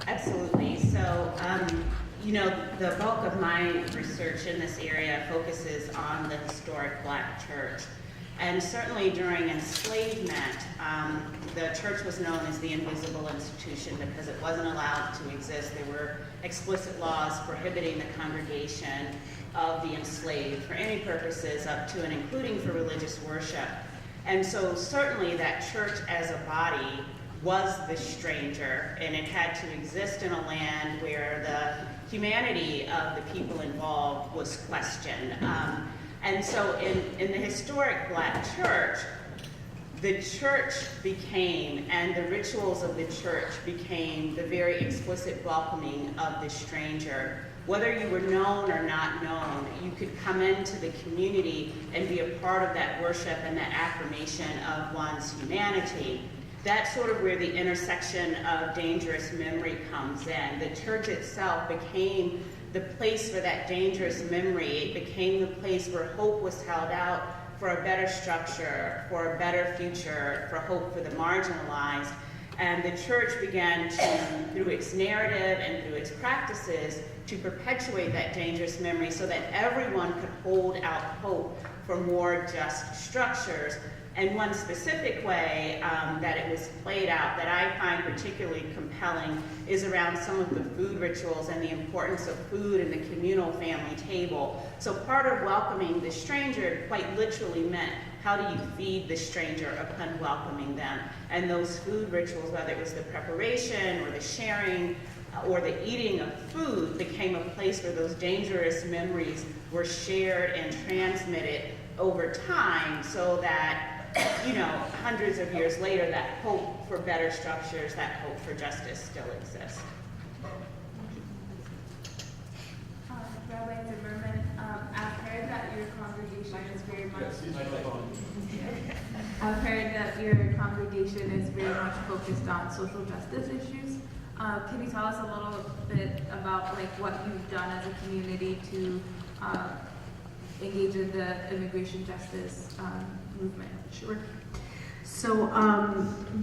Absolutely. So, the bulk of my research in this area focuses on the historic Black church. And certainly during enslavement, the church was known as the invisible institution because it wasn't allowed to exist. There were explicit laws prohibiting the congregation of the enslaved for any purposes up to and including for religious worship. And so certainly that church as a body was the stranger, and it had to exist in a land where the humanity of the people involved was questioned. And so in the historic Black church, the church became, and the rituals of the church became, the very explicit welcoming of the stranger. Whether you were known or not known, you could come into the community and be a part of that worship and that affirmation of one's humanity. That's sort of where the intersection of dangerous memory comes in. The church itself became the place for that dangerous memory. It became the place where hope was held out for a better structure, for a better future, for hope for the marginalized. And the church began to, through its narrative and through its practices, to perpetuate that dangerous memory so that everyone could hold out hope for more just structures. And one specific way that it was played out that I find particularly compelling is around some of the food rituals and the importance of food in the communal family table. So part of welcoming the stranger quite literally meant, how do you feed the stranger upon welcoming them? And those food rituals, whether it was the preparation or the sharing or the eating of food, became a place where those dangerous memories were shared and transmitted over time, so that hundreds of years later, that hope for better structures, that hope for justice still exists. Rabbi Zimmerman, I've heard that your congregation is very much. I've heard that your congregation is very much focused on social justice issues. Can you tell us a little bit about what you've done as a community to engage in the immigration justice movement? Sure. So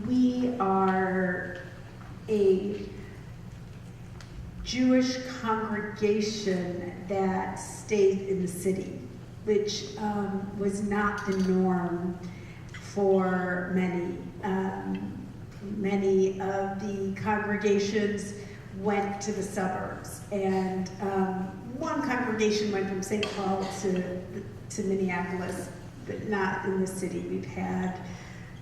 we are a Jewish congregation that stayed in the city, which was not the norm for many. Many of the congregations went to the suburbs, and one congregation went from St. Paul to Minneapolis, but not in the city. We've had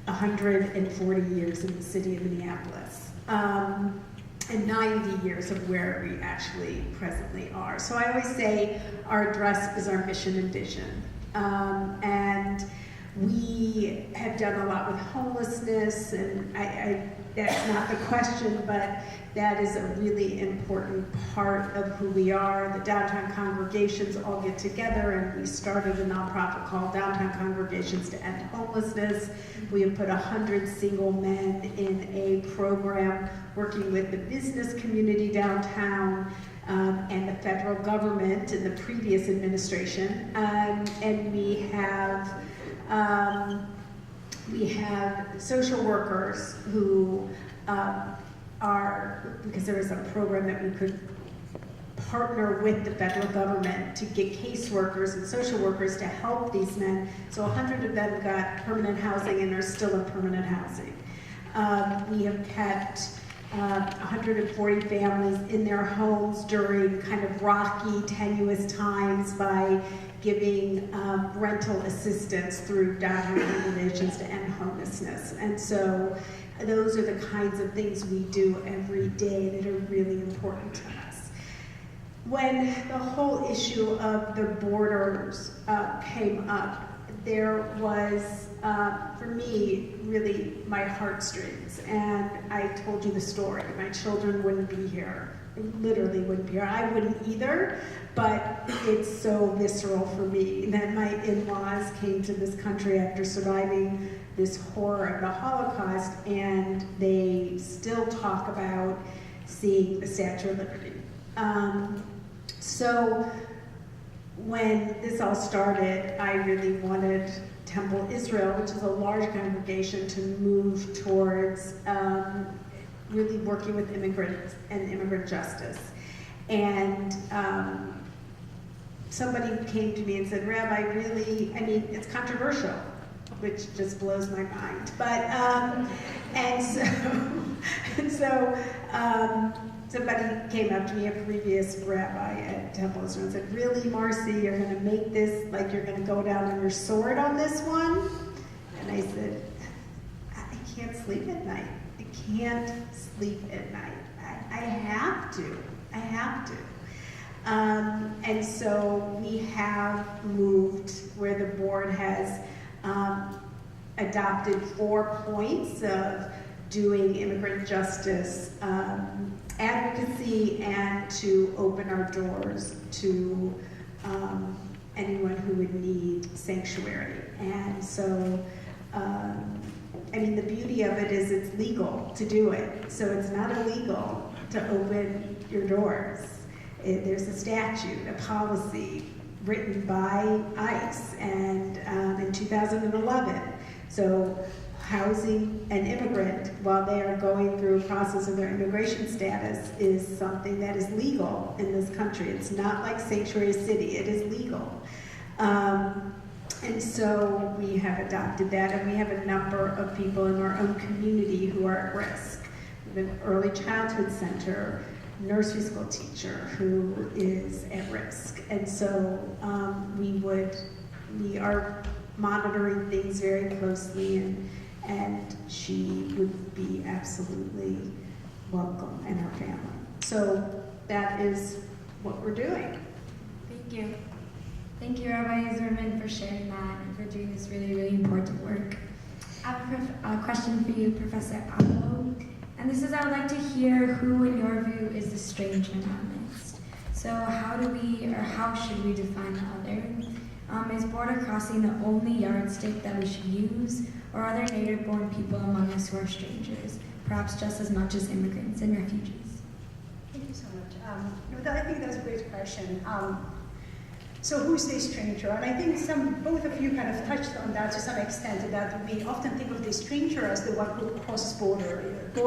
140 years in the city of Minneapolis, and 90 years of where we actually presently are. So I always say our address is our mission and vision. And We have done a lot with homelessness, and that's not the question, but that is a really important part of who we are. The downtown congregations all get together, and we started a nonprofit called Downtown Congregations to End Homelessness. We have put 100 single men in a program working with the business community downtown, and the federal government in the previous administration, and we have social workers who because there is a program that we could partner with the federal government to get caseworkers and social workers to help these men. So 100 of them got permanent housing and are still in permanent housing. We have kept 140 families in their homes during kind of rocky, tenuous times by giving rental assistance through downtown congregations to end homelessness. And so those are the kinds of things we do every day that are really important to us. When the whole issue of the borders came up, there was, for me, really my heartstrings. And I told you the story. My children wouldn't be here. Literally wouldn't be here. I wouldn't either, but it's so visceral for me that my in-laws came to this country after surviving this horror of the Holocaust, and they still talk about seeing the Statue of Liberty. So when this all started, I really wanted Temple Israel, which is a large congregation, to move towards really working with immigrants and immigrant justice. And somebody came to me and said, Rabbi, really, I mean, it's controversial, which just blows my mind. But, somebody came up to me, a previous rabbi at Temple Israel, and said, really, Marcy, you're gonna make this, like you're gonna go down on your sword on this one? And I said, I can't sleep at night. I can't sleep at night. I have to. And so we have moved where the board has adopted 4 points of doing immigrant justice advocacy and to open our doors to anyone who would need sanctuary. And so, I mean, the beauty of it is it's legal to do it. So it's not illegal to open your doors. There's a statute, a policy written by ICE and in 2011. So housing an immigrant while they are going through a process of their immigration status is something that is legal in this country. It's not like Sanctuary City, it is legal. And so we have adopted that, and we have a number of people in our own community who are at risk. We have an early childhood center, nursery school teacher who is at risk. And so we are monitoring things very closely, and she would be absolutely welcome and her family. So that is what we're doing. Thank you. Thank you, Rabbi Zimmerman, for sharing that and for doing this really, really important work. I have a question for you, Professor Apollo. And this is, I would like to hear who, in your view, is the stranger in our midst. So how should we define the other? Is border crossing the only yardstick that we should use, or are there native-born people among us who are strangers, perhaps just as much as immigrants and refugees? Thank you so much. I think that's a great question. So who's the stranger? And I think both of you kind of touched on that to some extent, that we often think of the stranger as the one who crosses borders, the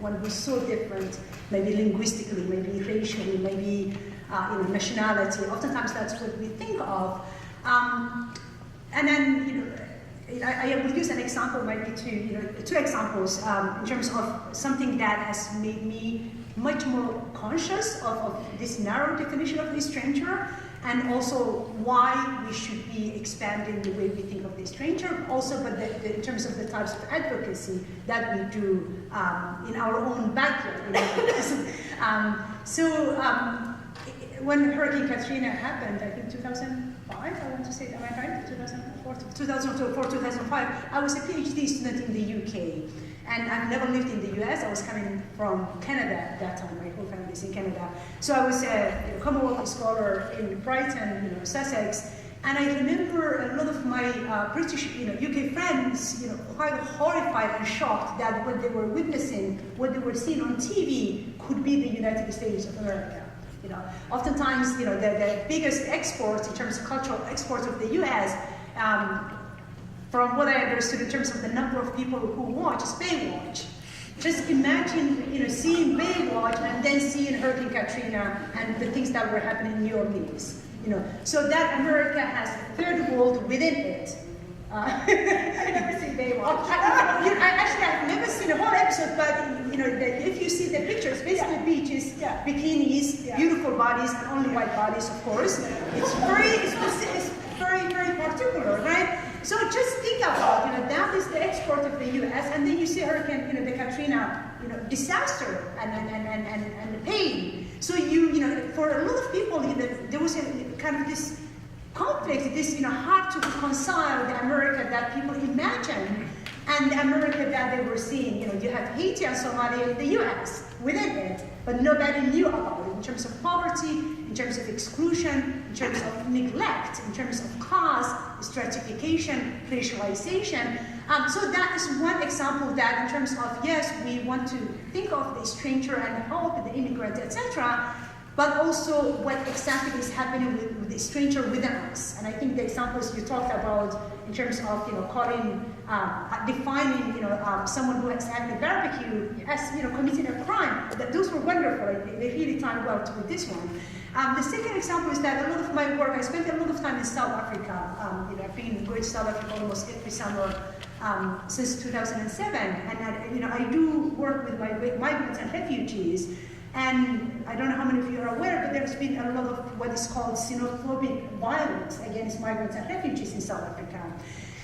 one who's so different, maybe linguistically, maybe racially, maybe nationality. Oftentimes that's what we think of. And then, I will use an example, maybe two examples in terms of something that has made me much more conscious of this narrow definition of the stranger, and also why we should be expanding the way we think of the stranger, also but in terms of the types of advocacy that we do in our own backyard. when Hurricane Katrina happened, I think 2005, I want to say, am I right? 2004, 2005, I was a PhD student in the UK. And I've never lived in the US. I was coming from Canada at that time. My whole family is in Canada. So I was a Commonwealth scholar in Brighton, Sussex. And I remember a lot of my British, UK friends, quite horrified and shocked that what they were witnessing, what they were seeing on TV, could be the United States of America. Oftentimes, the biggest export in terms of cultural exports of the US, from what I understood in terms of the number of people who watch, is Baywatch. Just imagine, seeing Baywatch and then seeing Hurricane Katrina and the things that were happening in New Orleans. So that America has a third world within it. I've never seen Baywatch. I've never seen a whole episode, but if you see the pictures, basically beaches, bikinis, beautiful bodies, and only white bodies, of course. It's very, very particular, right? So just think about, that is the export of the U.S., and then you see Hurricane, the Katrina, disaster and the pain. So for a lot of people, there was a kind of this conflict, this hard to reconcile the America that people imagine and the America that they were seeing. You have Haiti and Somalia in the U.S. within it, but nobody knew about it in terms of poverty, in terms of exclusion, in terms of neglect, in terms of class, stratification, racialization. So that is one example that in terms of, yes, we want to think of the stranger and help the immigrant, etc., but also what exactly is happening with the stranger within us. And I think the examples you talked about in terms of, defining, someone who has had a barbecue as, committing a crime, those were wonderful. They really timed well with this one. The second example is that a lot of my work, I spent a lot of time in South Africa. I've been going to South Africa almost every summer since 2007, and I do work with migrants and refugees. And I don't know how many of you are aware, but there's been a lot of what is called xenophobic violence against migrants and refugees in South Africa.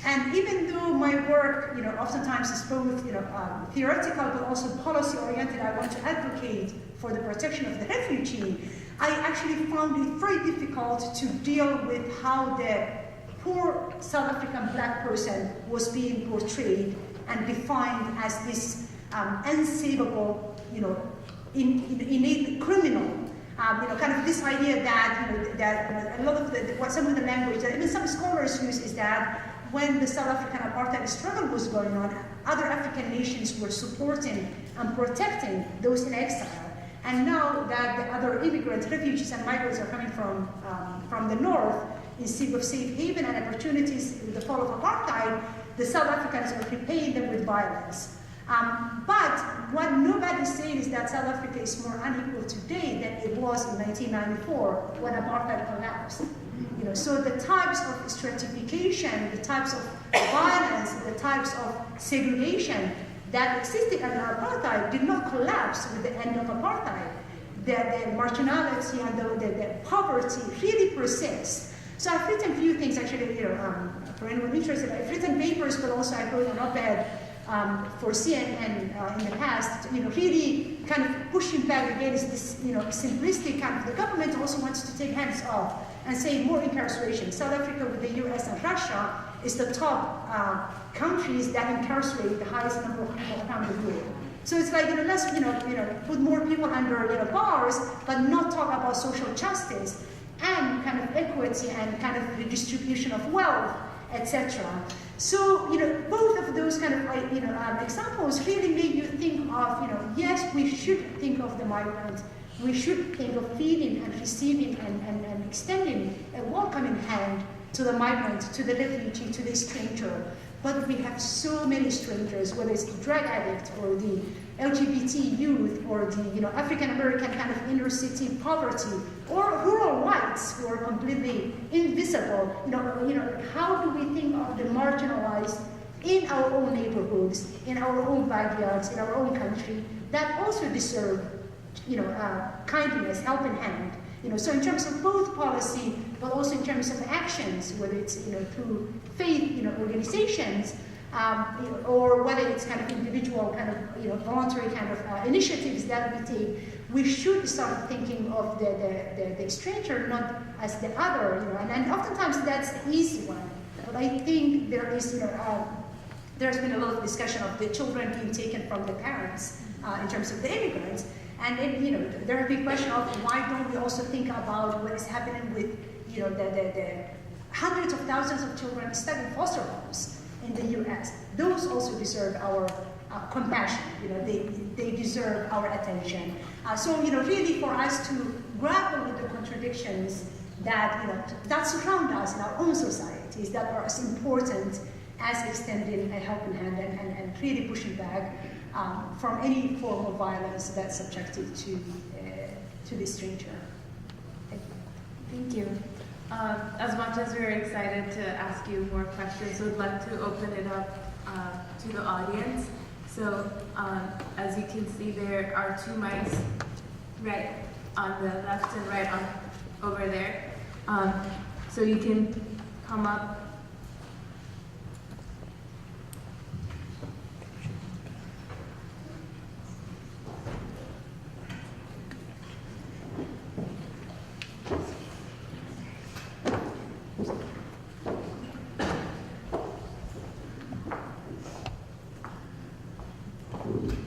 And even though my work, oftentimes is both, theoretical but also policy-oriented, I want to advocate for the protection of the refugee, I actually found it very difficult to deal with how the poor South African black person was being portrayed and defined as this unsavable, innate criminal. Kind of this idea that, that a lot of what some of the language that even some scholars use is that when the South African apartheid struggle was going on, other African nations were supporting and protecting those in exile. And now that the other immigrants, refugees, and migrants are coming from the north in seek of safe haven and opportunities with the fall of apartheid, the South Africans are repaying them with violence. But what nobody is saying is that South Africa is more unequal today than it was in 1994 when apartheid collapsed. So the types of stratification, the types of violence, the types of segregation that existed under apartheid did not collapse with the end of apartheid. The marginality and the poverty really persists. So I've written a few things actually, for anyone interested. I've written papers, but also I wrote an op-ed for CNN in the past, really kind of pushing back against this, simplistic kind of, the government also wants to take hands off and say more incarceration. South Africa with the US and Russia is the top countries that incarcerate the highest number of people around the world. So it's like, let's, put more people under bars, but not talk about social justice and kind of equity and kind of redistribution of wealth, etc. So, both of those kind of, examples really make you think of, yes, we should think of the migrant. We should think of feeding and receiving and extending a welcoming hand to the migrant, to the refugee, to the stranger. But we have so many strangers, whether it's the drug addict or the LGBT youth or the African American kind of inner city poverty or rural whites who are completely invisible. How do we think of the marginalized in our own neighborhoods, in our own backyards, in our own country that also deserve kindness, helping hand. So in terms of both policy, but also in terms of actions, whether it's through faith organizations, or whether it's kind of individual kind of voluntary kind of initiatives that we take, we should start thinking of the stranger not as the other, and oftentimes that's the easy one. But I think there is, there's been a lot of discussion of the children being taken from the parents in terms of the immigrants, and there have been question of why don't we also think about what is happening with, the hundreds of thousands of children stuck in foster homes in the U.S. Those also deserve our compassion. They deserve our attention. So really for us to grapple with the contradictions that surround us in our own societies that are as important as extending a helping hand and really pushing back from any form of violence that's subjected to the stranger. Thank you. As much as we're excited to ask you more questions, we'd like to open it up to the audience. So as you can see, there are two mics right on the left and right on over there. So you can come up.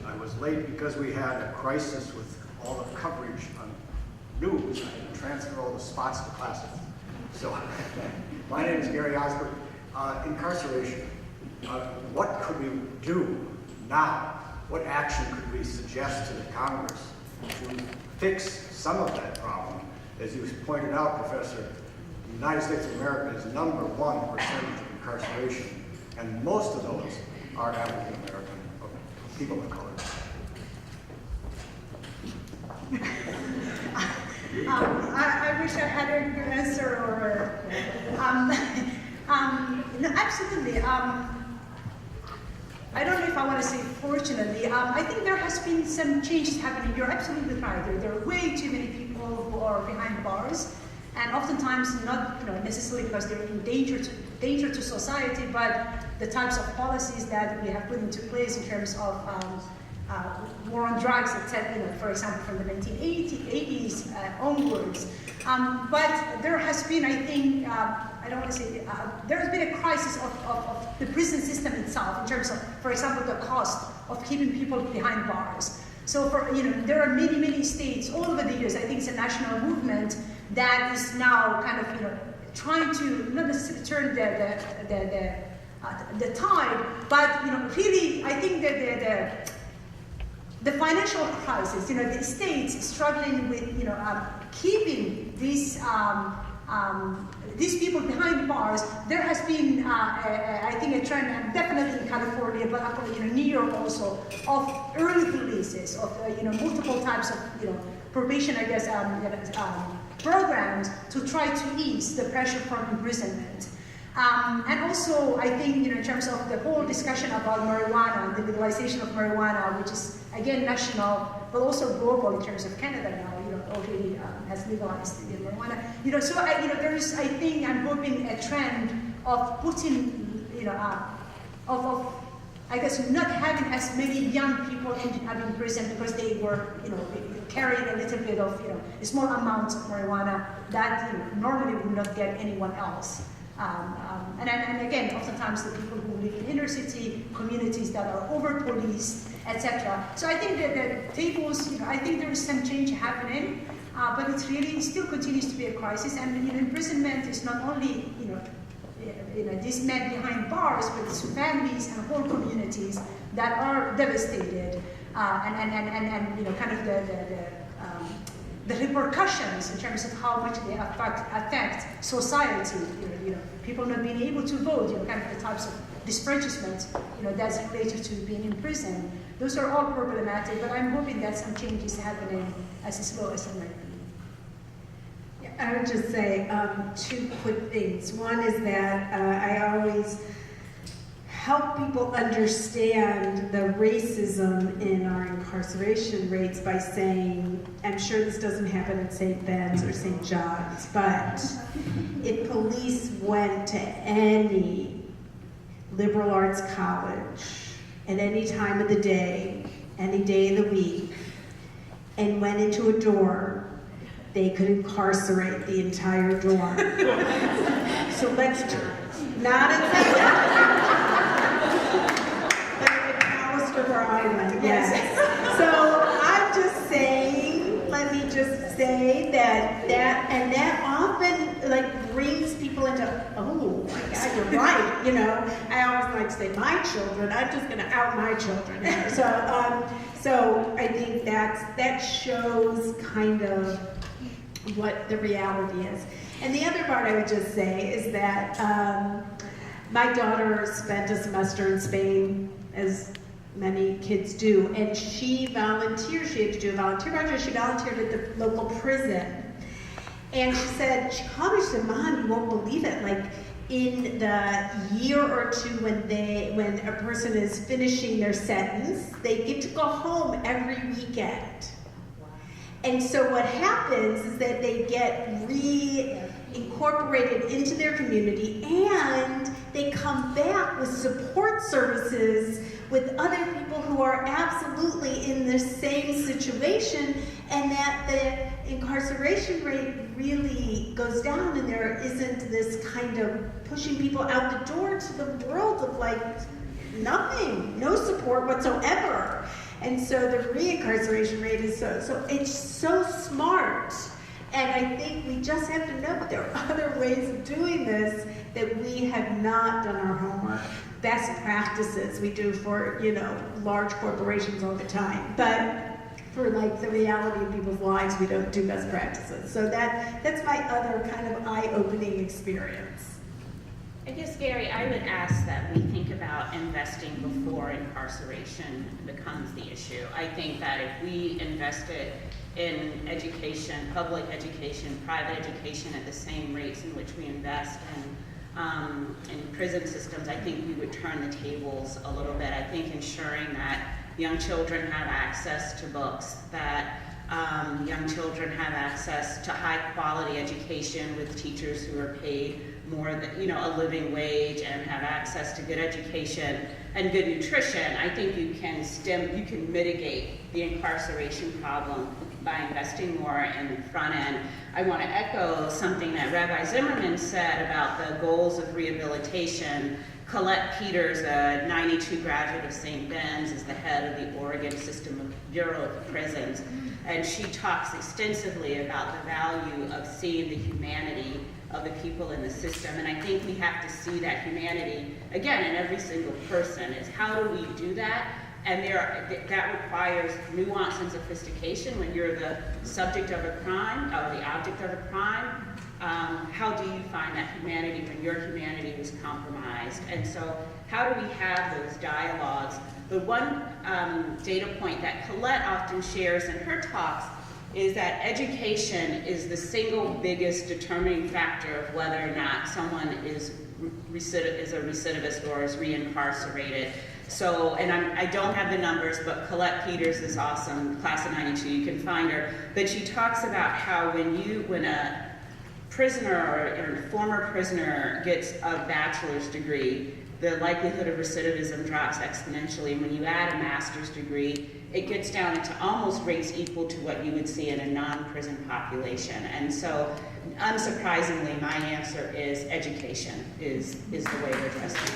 I was late because we had a crisis with all the coverage on news. I had to transfer all the spots to classes. So, my name is Gary Osberg. Incarceration. What could we do now? What action could we suggest to the Congress to fix some of that problem? As you pointed out, Professor, the United States of America is number 1% of incarceration, and most of those are African American people of color. I wish I had a good answer, or no, absolutely. I don't know if I want to say fortunately. I think there has been some changes happening. You're absolutely right. There are way too many people who are behind bars, and oftentimes not necessarily because they're in danger to society, but the types of policies that we have put into place in terms of war on drugs, etc. For example, from the 1980s onwards. But there has been, I think, I don't want to say, there has been a crisis of the prison system itself in terms of, for example, the cost of keeping people behind bars. So there are many states all over the years. I think it's a national movement that is now kind of, trying to not necessarily turn the tide, but really, I think that the financial crisis, the states struggling with, keeping these people behind bars. There has been, I think, a trend, and definitely in California, but New York also, of early releases of multiple types of probation, I guess, programs to try to ease the pressure from imprisonment. And also, I think, in terms of the whole discussion about marijuana, the legalization of marijuana, which is, again, national, but also global in terms of Canada now, already has legalized marijuana. So there is, I think, I'm hoping a trend of putting, I guess, not having as many young people ending up in prison because they were, carrying a little bit of, small amounts of marijuana that normally would not get anyone else. And again, oftentimes the people who live in inner city communities that are over-policed, etc. So I think that the tables, I think there is some change happening, but it really still continues to be a crisis. And imprisonment is not only these men behind bars, but it's families and whole communities that are devastated, and kind of the repercussions in terms of how much they affect society, people not being able to vote, kind of the types of disfranchisement, that's related to being in prison. Those are all problematic, but I'm hoping that some change is happening as slow as it might be. I would just say two quick things. One is that I always help people understand the racism in our incarceration rates by saying, I'm sure this doesn't happen at St. Ben's or St. John's, but if police went to any liberal arts college at any time of the day, any day of the week, and went into a dorm, they could incarcerate the entire dorm. So let's not accept McAllister where I went, yes. So I'm just saying, let me just say that often like brings people into, oh my God, you're right. You know, I always like to say my children. I'm just going to out my children here. So I think that shows kind of what the reality is. And the other part I would just say is that my daughter spent a semester in Spain, as many kids do, and she volunteered. She had to do a volunteer project. She volunteered at the local prison. And she called me, she said, Mom, you won't believe it. Like, in the year or two when a person is finishing their sentence, they get to go home every weekend. And so what happens is that they get reincorporated into their community, and they come back with support services with other people who are absolutely in the same situation, and that the incarceration rate really goes down, and there isn't this kind of pushing people out the door to the world of like nothing, no support whatsoever. And so the reincarceration rate is so it's so smart. And I think we just have to know that there are other ways of doing this that we have not done our homework. Best practices we do for, large corporations all the time. But for like the reality of people's lives, we don't do best practices. So that's my other kind of eye-opening experience. I guess, Gary, I would ask that we think about investing before incarceration becomes the issue. I think that if we invested in education, public education, private education at the same rates in which we invest in prison systems, I think we would turn the tables a little bit. I think ensuring that young children have access to books, that young children have access to high quality education with teachers who are paid more than a living wage and have access to good education and good nutrition. I think you can mitigate the incarceration problem by investing more in the front end. I want to echo something that Rabbi Zimmerman said about the goals of rehabilitation. Colette Peters, a 92 graduate of St. Ben's, is the head of the Oregon Bureau of Prisons, and she talks extensively about the value of seeing the humanity of the people in the system. And I think we have to see that humanity, again, in every single person. Is how do we do that? And that requires nuance and sophistication when you're the subject of a crime, or the object of a crime. How do you find that humanity when your humanity was compromised? And so how do we have those dialogues? The one data point that Colette often shares in her talks is that education is the single biggest determining factor of whether or not someone is a recidivist or is reincarcerated. So, and I don't have the numbers, but Colette Peters is awesome, class of 92, you can find her. But she talks about how when a prisoner or a former prisoner gets a bachelor's degree, the likelihood of recidivism drops exponentially. When you add a master's degree, it gets down into almost rates equal to what you would see in a non-prison population. And so, unsurprisingly, my answer is education is the way to address this.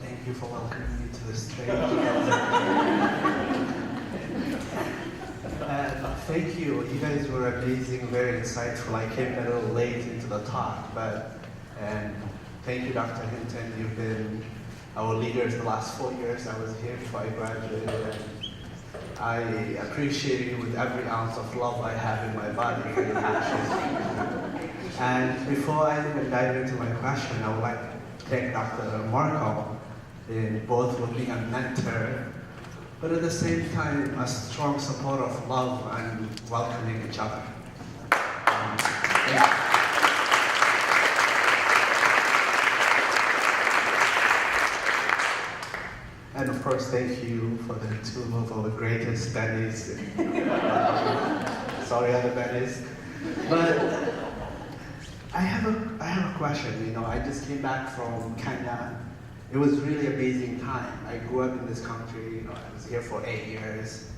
Thank you for welcoming me to the stage. Thank you. You guys were amazing, very insightful. I came a little late into the talk, and thank you, Dr. Hinton. You've been our leaders the last 4 years. I was here before I graduated, and I appreciate you with every ounce of love I have in my body for your leadership. And before I even dive into my question, I would like to thank Dr. Marco in both being a mentor, but at the same time, a strong supporter of love and welcoming each other. And of course, thank you for the two of our greatest Bennies. Sorry, other Bennies. But I have a question. I just came back from Kenya. It was really amazing time. I grew up in this country. I was here for 8 years.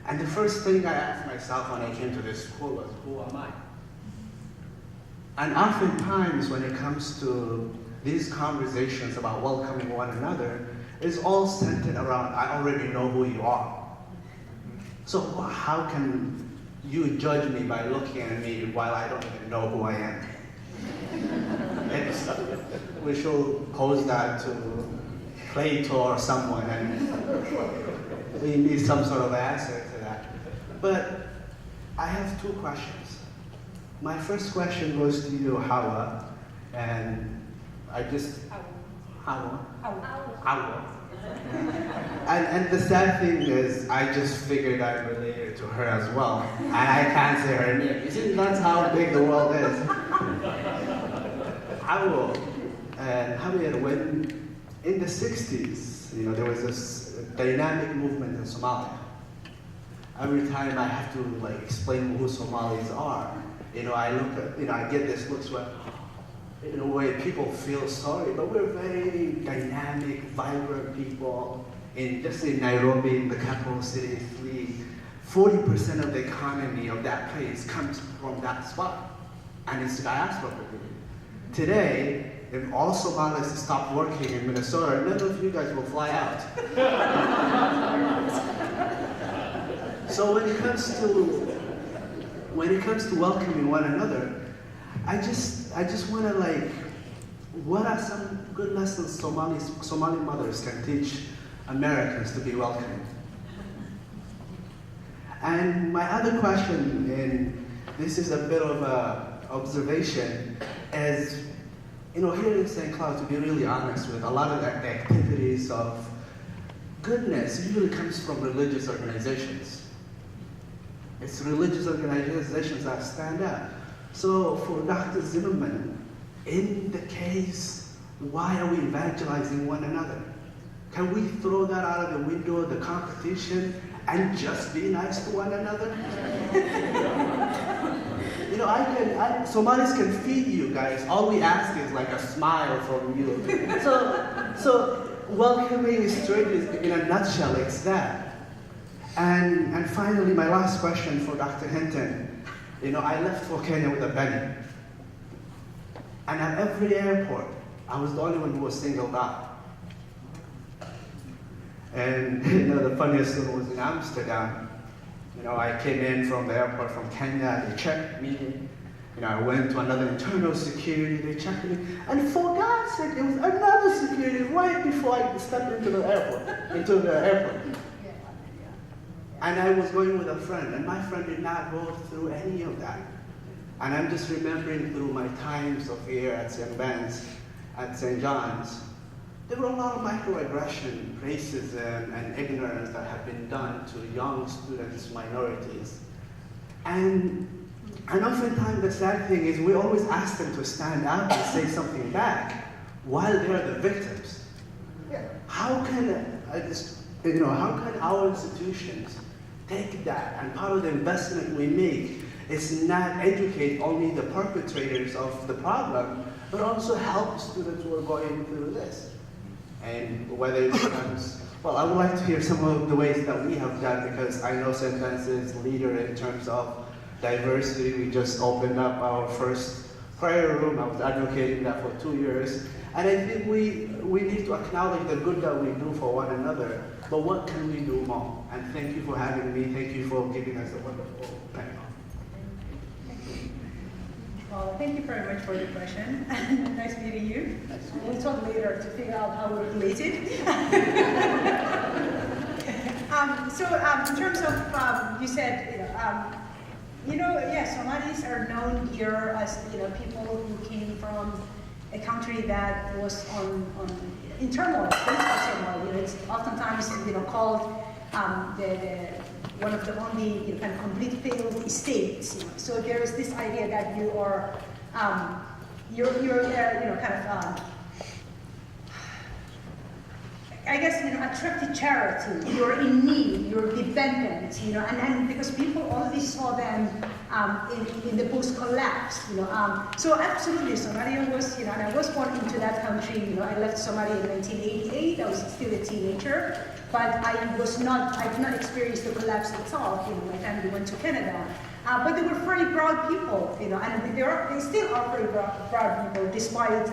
And the first thing I asked myself when I came to this school was, who am I? And oftentimes when it comes to these conversations about welcoming one another, it's all centered around, I already know who you are. So how can you judge me by looking at me while I don't even know who I am? We should pose that to Plato or someone, and we need some sort of answer to that. But I have two questions. My first question goes to you, Hawa, and I just... Hawa? And the sad thing is, I just figured I'm related to her as well, and I can't say her name. You see, that's how big the world is. Hawa and Javier, when in the 60s, there was this dynamic movement in Somalia. Every time I have to explain who Somalis are, I look at, I get this looks where, in a way, people feel sorry, but we're very dynamic, vibrant people. Just in Nairobi, the capital city, 40% of the economy of that place comes from that spot, and it's diaspora. Today, if all Somalis stop working in Minnesota, none of you guys will fly out. So when it comes to welcoming one another, I just want to what are some good lessons Somali mothers can teach Americans to be welcoming? And my other question, and this is a bit of a observation, is, here in St. Cloud, to be really honest with, a lot of the activities of goodness usually comes from religious organizations. It's religious organizations that stand out. So for Dr. Zimmerman, in the case, why are we evangelizing one another? Can we throw that out of the window, the competition, and just be nice to one another? Somalis can feed you guys. All we ask is a smile from you. So welcoming strangers, in a nutshell, it's that. And finally, my last question for Dr. Hinton. I left for Kenya with a Benny. And at every airport, I was the only one who was singled out. And the funniest one was in Amsterdam. I came in from the airport from Kenya, they checked me. I went to another internal security, they checked me. And for God's sake, it was another security right before I stepped into the airport. And I was going with a friend, and my friend did not go through any of that. And I'm just remembering through my times of here at St. Ben's, at St. John's, there were a lot of microaggression, racism, and ignorance that have been done to young students, minorities. And oftentimes the sad thing is we always ask them to stand up and say something back while they're the victims. How can our institutions take that, and part of the investment we make is not educate only the perpetrators of the problem, but also help students who are going through this. And whether it becomes, I would like to hear some of the ways that we have done, because I know St. Ben's is leader in terms of diversity. We just opened up our first prayer room. I was advocating that for 2 years. And I think we need to acknowledge the good that we do for one another, but what can we do more? And thank you for having me. Thank you for giving us a wonderful panel. Well, thank you very much for the question. Nice meeting you. We'll talk later to figure out how we're related. In terms of, you said, Somalis are known here as, people who came from a country that was in turmoil, political turmoil. It's oftentimes, called one of the only kind of complete failed states. So there is this idea that you are, I guess, attracted charity. You're in need, you're dependent, and because people already saw them in the post-collapse, So absolutely, Somalia was, and I was born into that country, I left Somalia in 1988, I was still a teenager, but I did not experience the collapse itself, my family went to Canada. But they were very proud people, and they still are very proud people, despite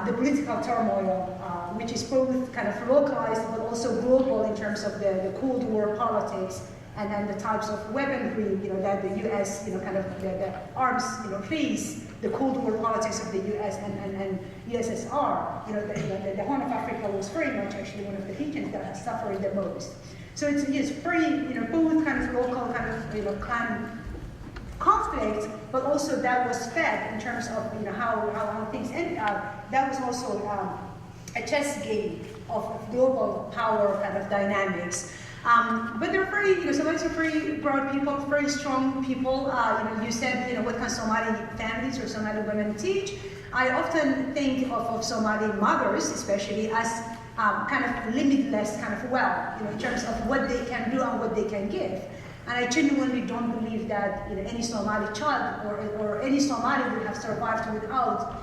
the political turmoil, which is both kind of localized but also global in terms of the Cold War politics and then the types of weaponry, that the U.S., kind of the arms, face the Cold War politics of the U.S. and USSR. The Horn of Africa was very much actually one of the regions that has suffered the most. So it's very, both kind of local kind of, clan conflict, but also that was fed in terms of, how things ended up. That was also a chess game of global power kind of dynamics. But they're very, Somalis are very broad people, very strong people. You said, what can Somali families or Somali women teach? I often think of Somali mothers, especially, as kind of limitless kind of wealth, in terms of what they can do and what they can give. And I genuinely don't believe that any Somali child or any Somali would have survived without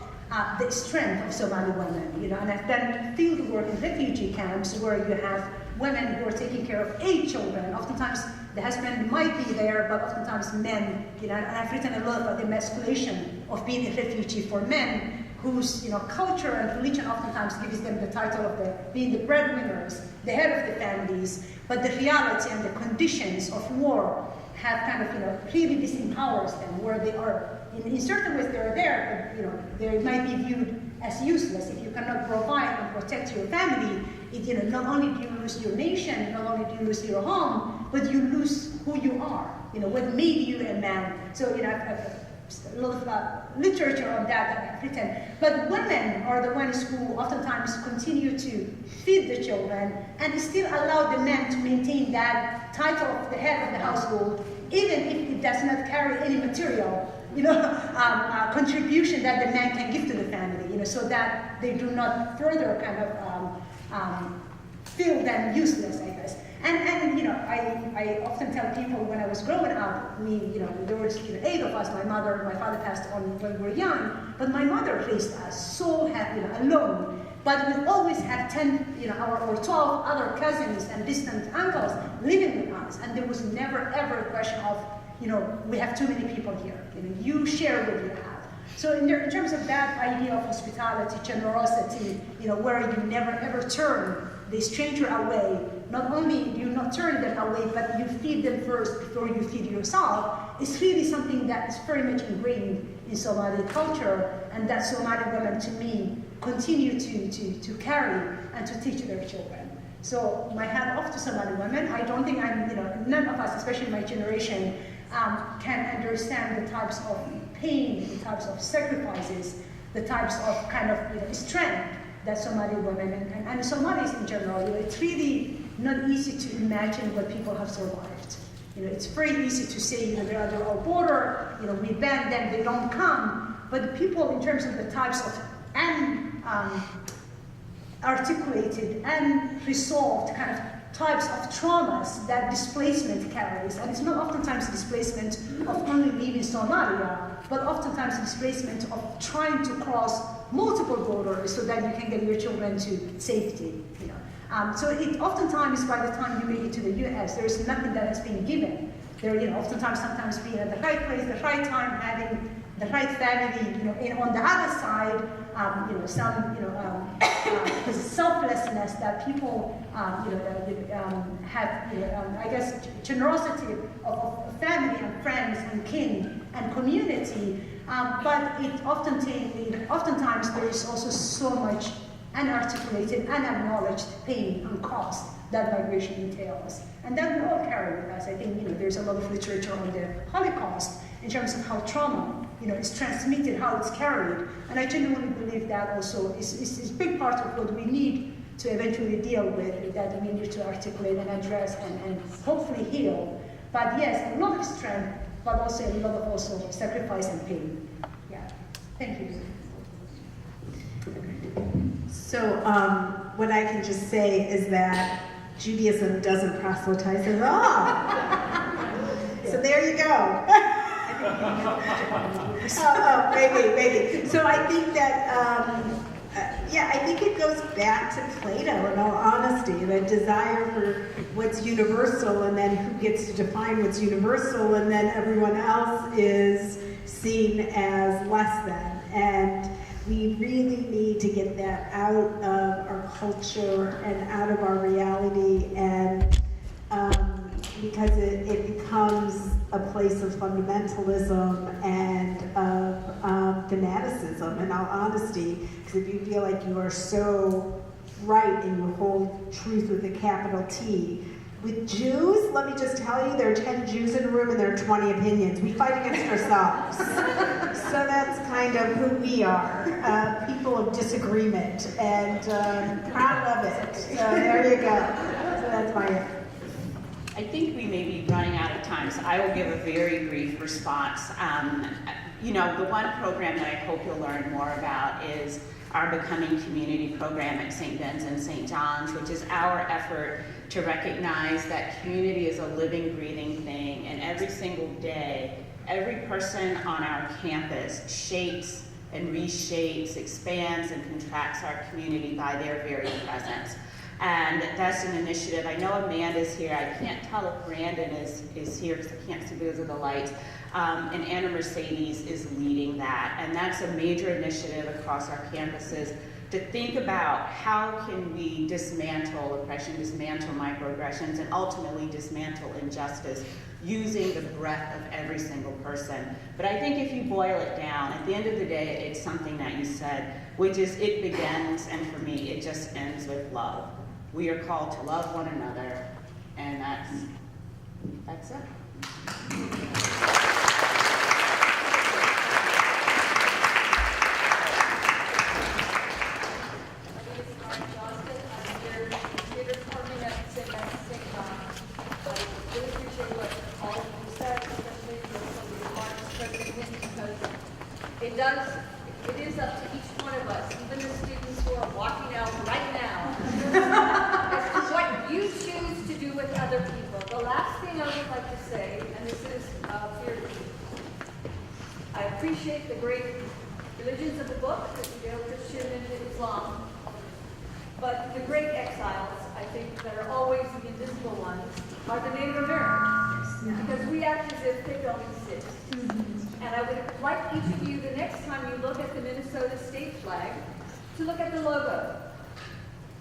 the strength of Somali women. And I've done field work in refugee camps where you have women who are taking care of 8 children. Oftentimes the husband might be there, but oftentimes men. And I've written a lot about the emasculation of being a refugee for men, whose culture and religion oftentimes gives them the title of being the breadwinners, the head of the families, but the reality and the conditions of war have kind of really disempowers them, where they are in certain ways they're there, but they might be viewed as useless. If you cannot provide and protect your family, not only do you lose your nation, not only do you lose your home, but you lose who you are. What made you a man. So I've a lot of literature on that I've written. But women are the ones who oftentimes continue to feed the children and still allow the men to maintain that title of the head of the household, even if it does not carry any material, contribution that the man can give to the family, so that they do not further kind of feel them useless, I guess. And I often tell people when I was growing up, there was 8 of us. My mother and my father passed on when we were young, but my mother raised us so alone. But we always had 10, or 12 other cousins and distant uncles living with us, and there was never ever a question of, we have too many people here. You share what you have. So in terms of that idea of hospitality, generosity, where you never ever turn the stranger away. Not only do you not turn them away, but you feed them first before you feed yourself. It's really something that is very much ingrained in Somali culture, and that Somali women, to me, continue to carry and to teach their children. So my hat off to Somali women. I don't think none of us, especially my generation, can understand the types of pain, the types of sacrifices, the types of kind of strength that Somali women and Somalis in general, it's really not easy to imagine what people have survived. It's very easy to say, they're under our border, we ban them, they don't come. But people, in terms of the types of articulated and resolved kind of types of traumas that displacement carries, and it's not oftentimes displacement of only leaving Somalia, but oftentimes displacement of trying to cross multiple borders so that you can get your children to safety. So it oftentimes, by the time you make it to the U.S., there is nothing that has been given. There, oftentimes, sometimes being at the right place, the right time, having the right family, and on the other side, some, selflessness that people, have, I guess, generosity of family and friends and kin and community. But oftentimes there is also so much unarticulated, unacknowledged pain and cost that migration entails. And that we all carry with us. I think, there's a lot of literature on the Holocaust in terms of how trauma, is transmitted, how it's carried. And I genuinely believe that also is a big part of what we need to eventually deal with, that we need to articulate and address and hopefully heal. But yes, a lot of strength, but also a lot of also sacrifice and pain. Yeah, thank you. So what I can just say is that Judaism doesn't proselytize at all. So there you go. Maybe. So I think that, I think it goes back to Plato, in all honesty, the desire for what's universal, and then who gets to define what's universal, and then everyone else is seen as less than. And we really need to get that out of our culture and out of our reality, and because it becomes a place of fundamentalism and of fanaticism, in all honesty. Because if you feel like you are so right and you hold truth with a capital T, with Jews, let me just tell you, there are 10 Jews in a room and there are 20 opinions. We fight against ourselves. So that's kind of who we are, people of disagreement, and proud of it. So there you go. So that's my answer. I think we may be running out of time, so I will give a very brief response. The one program that I hope you'll learn more about is our Becoming Community program at St. Ben's and St. John's, which is our effort to recognize that community is a living, breathing thing, and every single day, every person on our campus shapes and reshapes, expands and contracts our community by their very presence. And that's an initiative. I know Amanda's here. I can't tell if Brandon is here because I can't see because of the lights. And Anna Mercedes is leading that. And that's a major initiative across our campuses to think about how can we dismantle oppression, dismantle microaggressions, and ultimately dismantle injustice using the breadth of every single person. But I think if you boil it down, at the end of the day, it's something that you said, which is it begins, and for me, it just ends with love. We are called to love one another, and that's it. It is up to each one of us, even the students who are walking out right now, as to what you choose to do with other people. The last thing I would like to say, and this is for I appreciate the great religions of the book, the Judeo-Christian and Islam, but the great exiles, I think, that are always the invisible ones, are the Native Americans, because we act as if they don't exist. And I would like each of you, the next time you look at the Minnesota state flag, to look at the logo.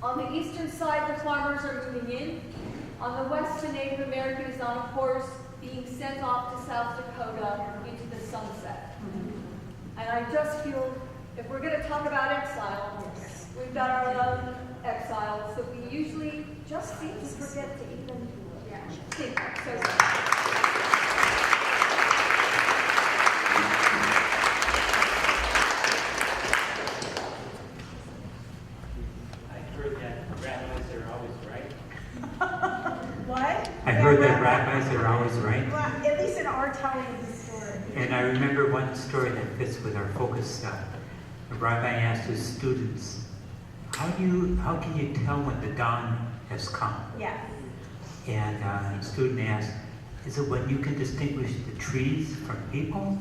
On the eastern side, the farmers are moving in. On the west, the Native American is on a horse being sent off to South Dakota into the sunset. And I just feel, if we're going to talk about exile, we've got our own exiles that we usually just seem to forget to even think. I heard that rabbis are always right. Well, at least in our telling of the story. And I remember one story that fits with our focus stuff. A rabbi asked his students, how can you tell when the dawn has come? Yes. And a student asked, is it when you can distinguish the trees from people?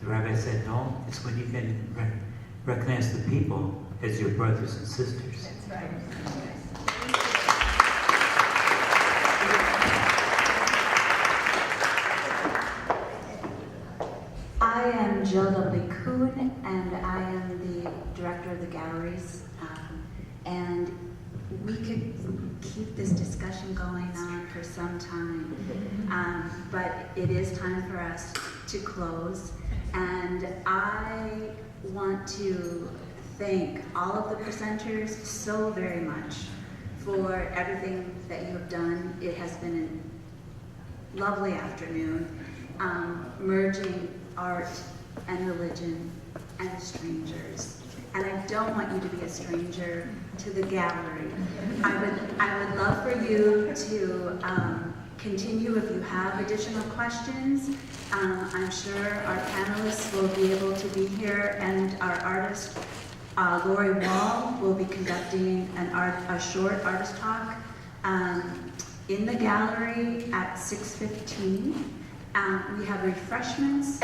The rabbi said, no, it's when you can recognize the people as your brothers and sisters. That's right. I am Jill W. Kuhn, and I am the director of the galleries. And we could keep this discussion going on for some time, but it is time for us to close. And I want to thank all of the presenters so very much for everything that you have done. It has been a lovely afternoon, merging art and religion and strangers. And I don't want you to be a stranger to the gallery. I would love for you to continue if you have additional questions. I'm sure our panelists will be able to be here, and our artists Lori Wall will be conducting a short artist talk in the gallery at 6:15. We have refreshments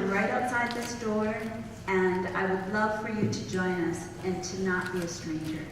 right outside this door, and I would love for you to join us and to not be a stranger.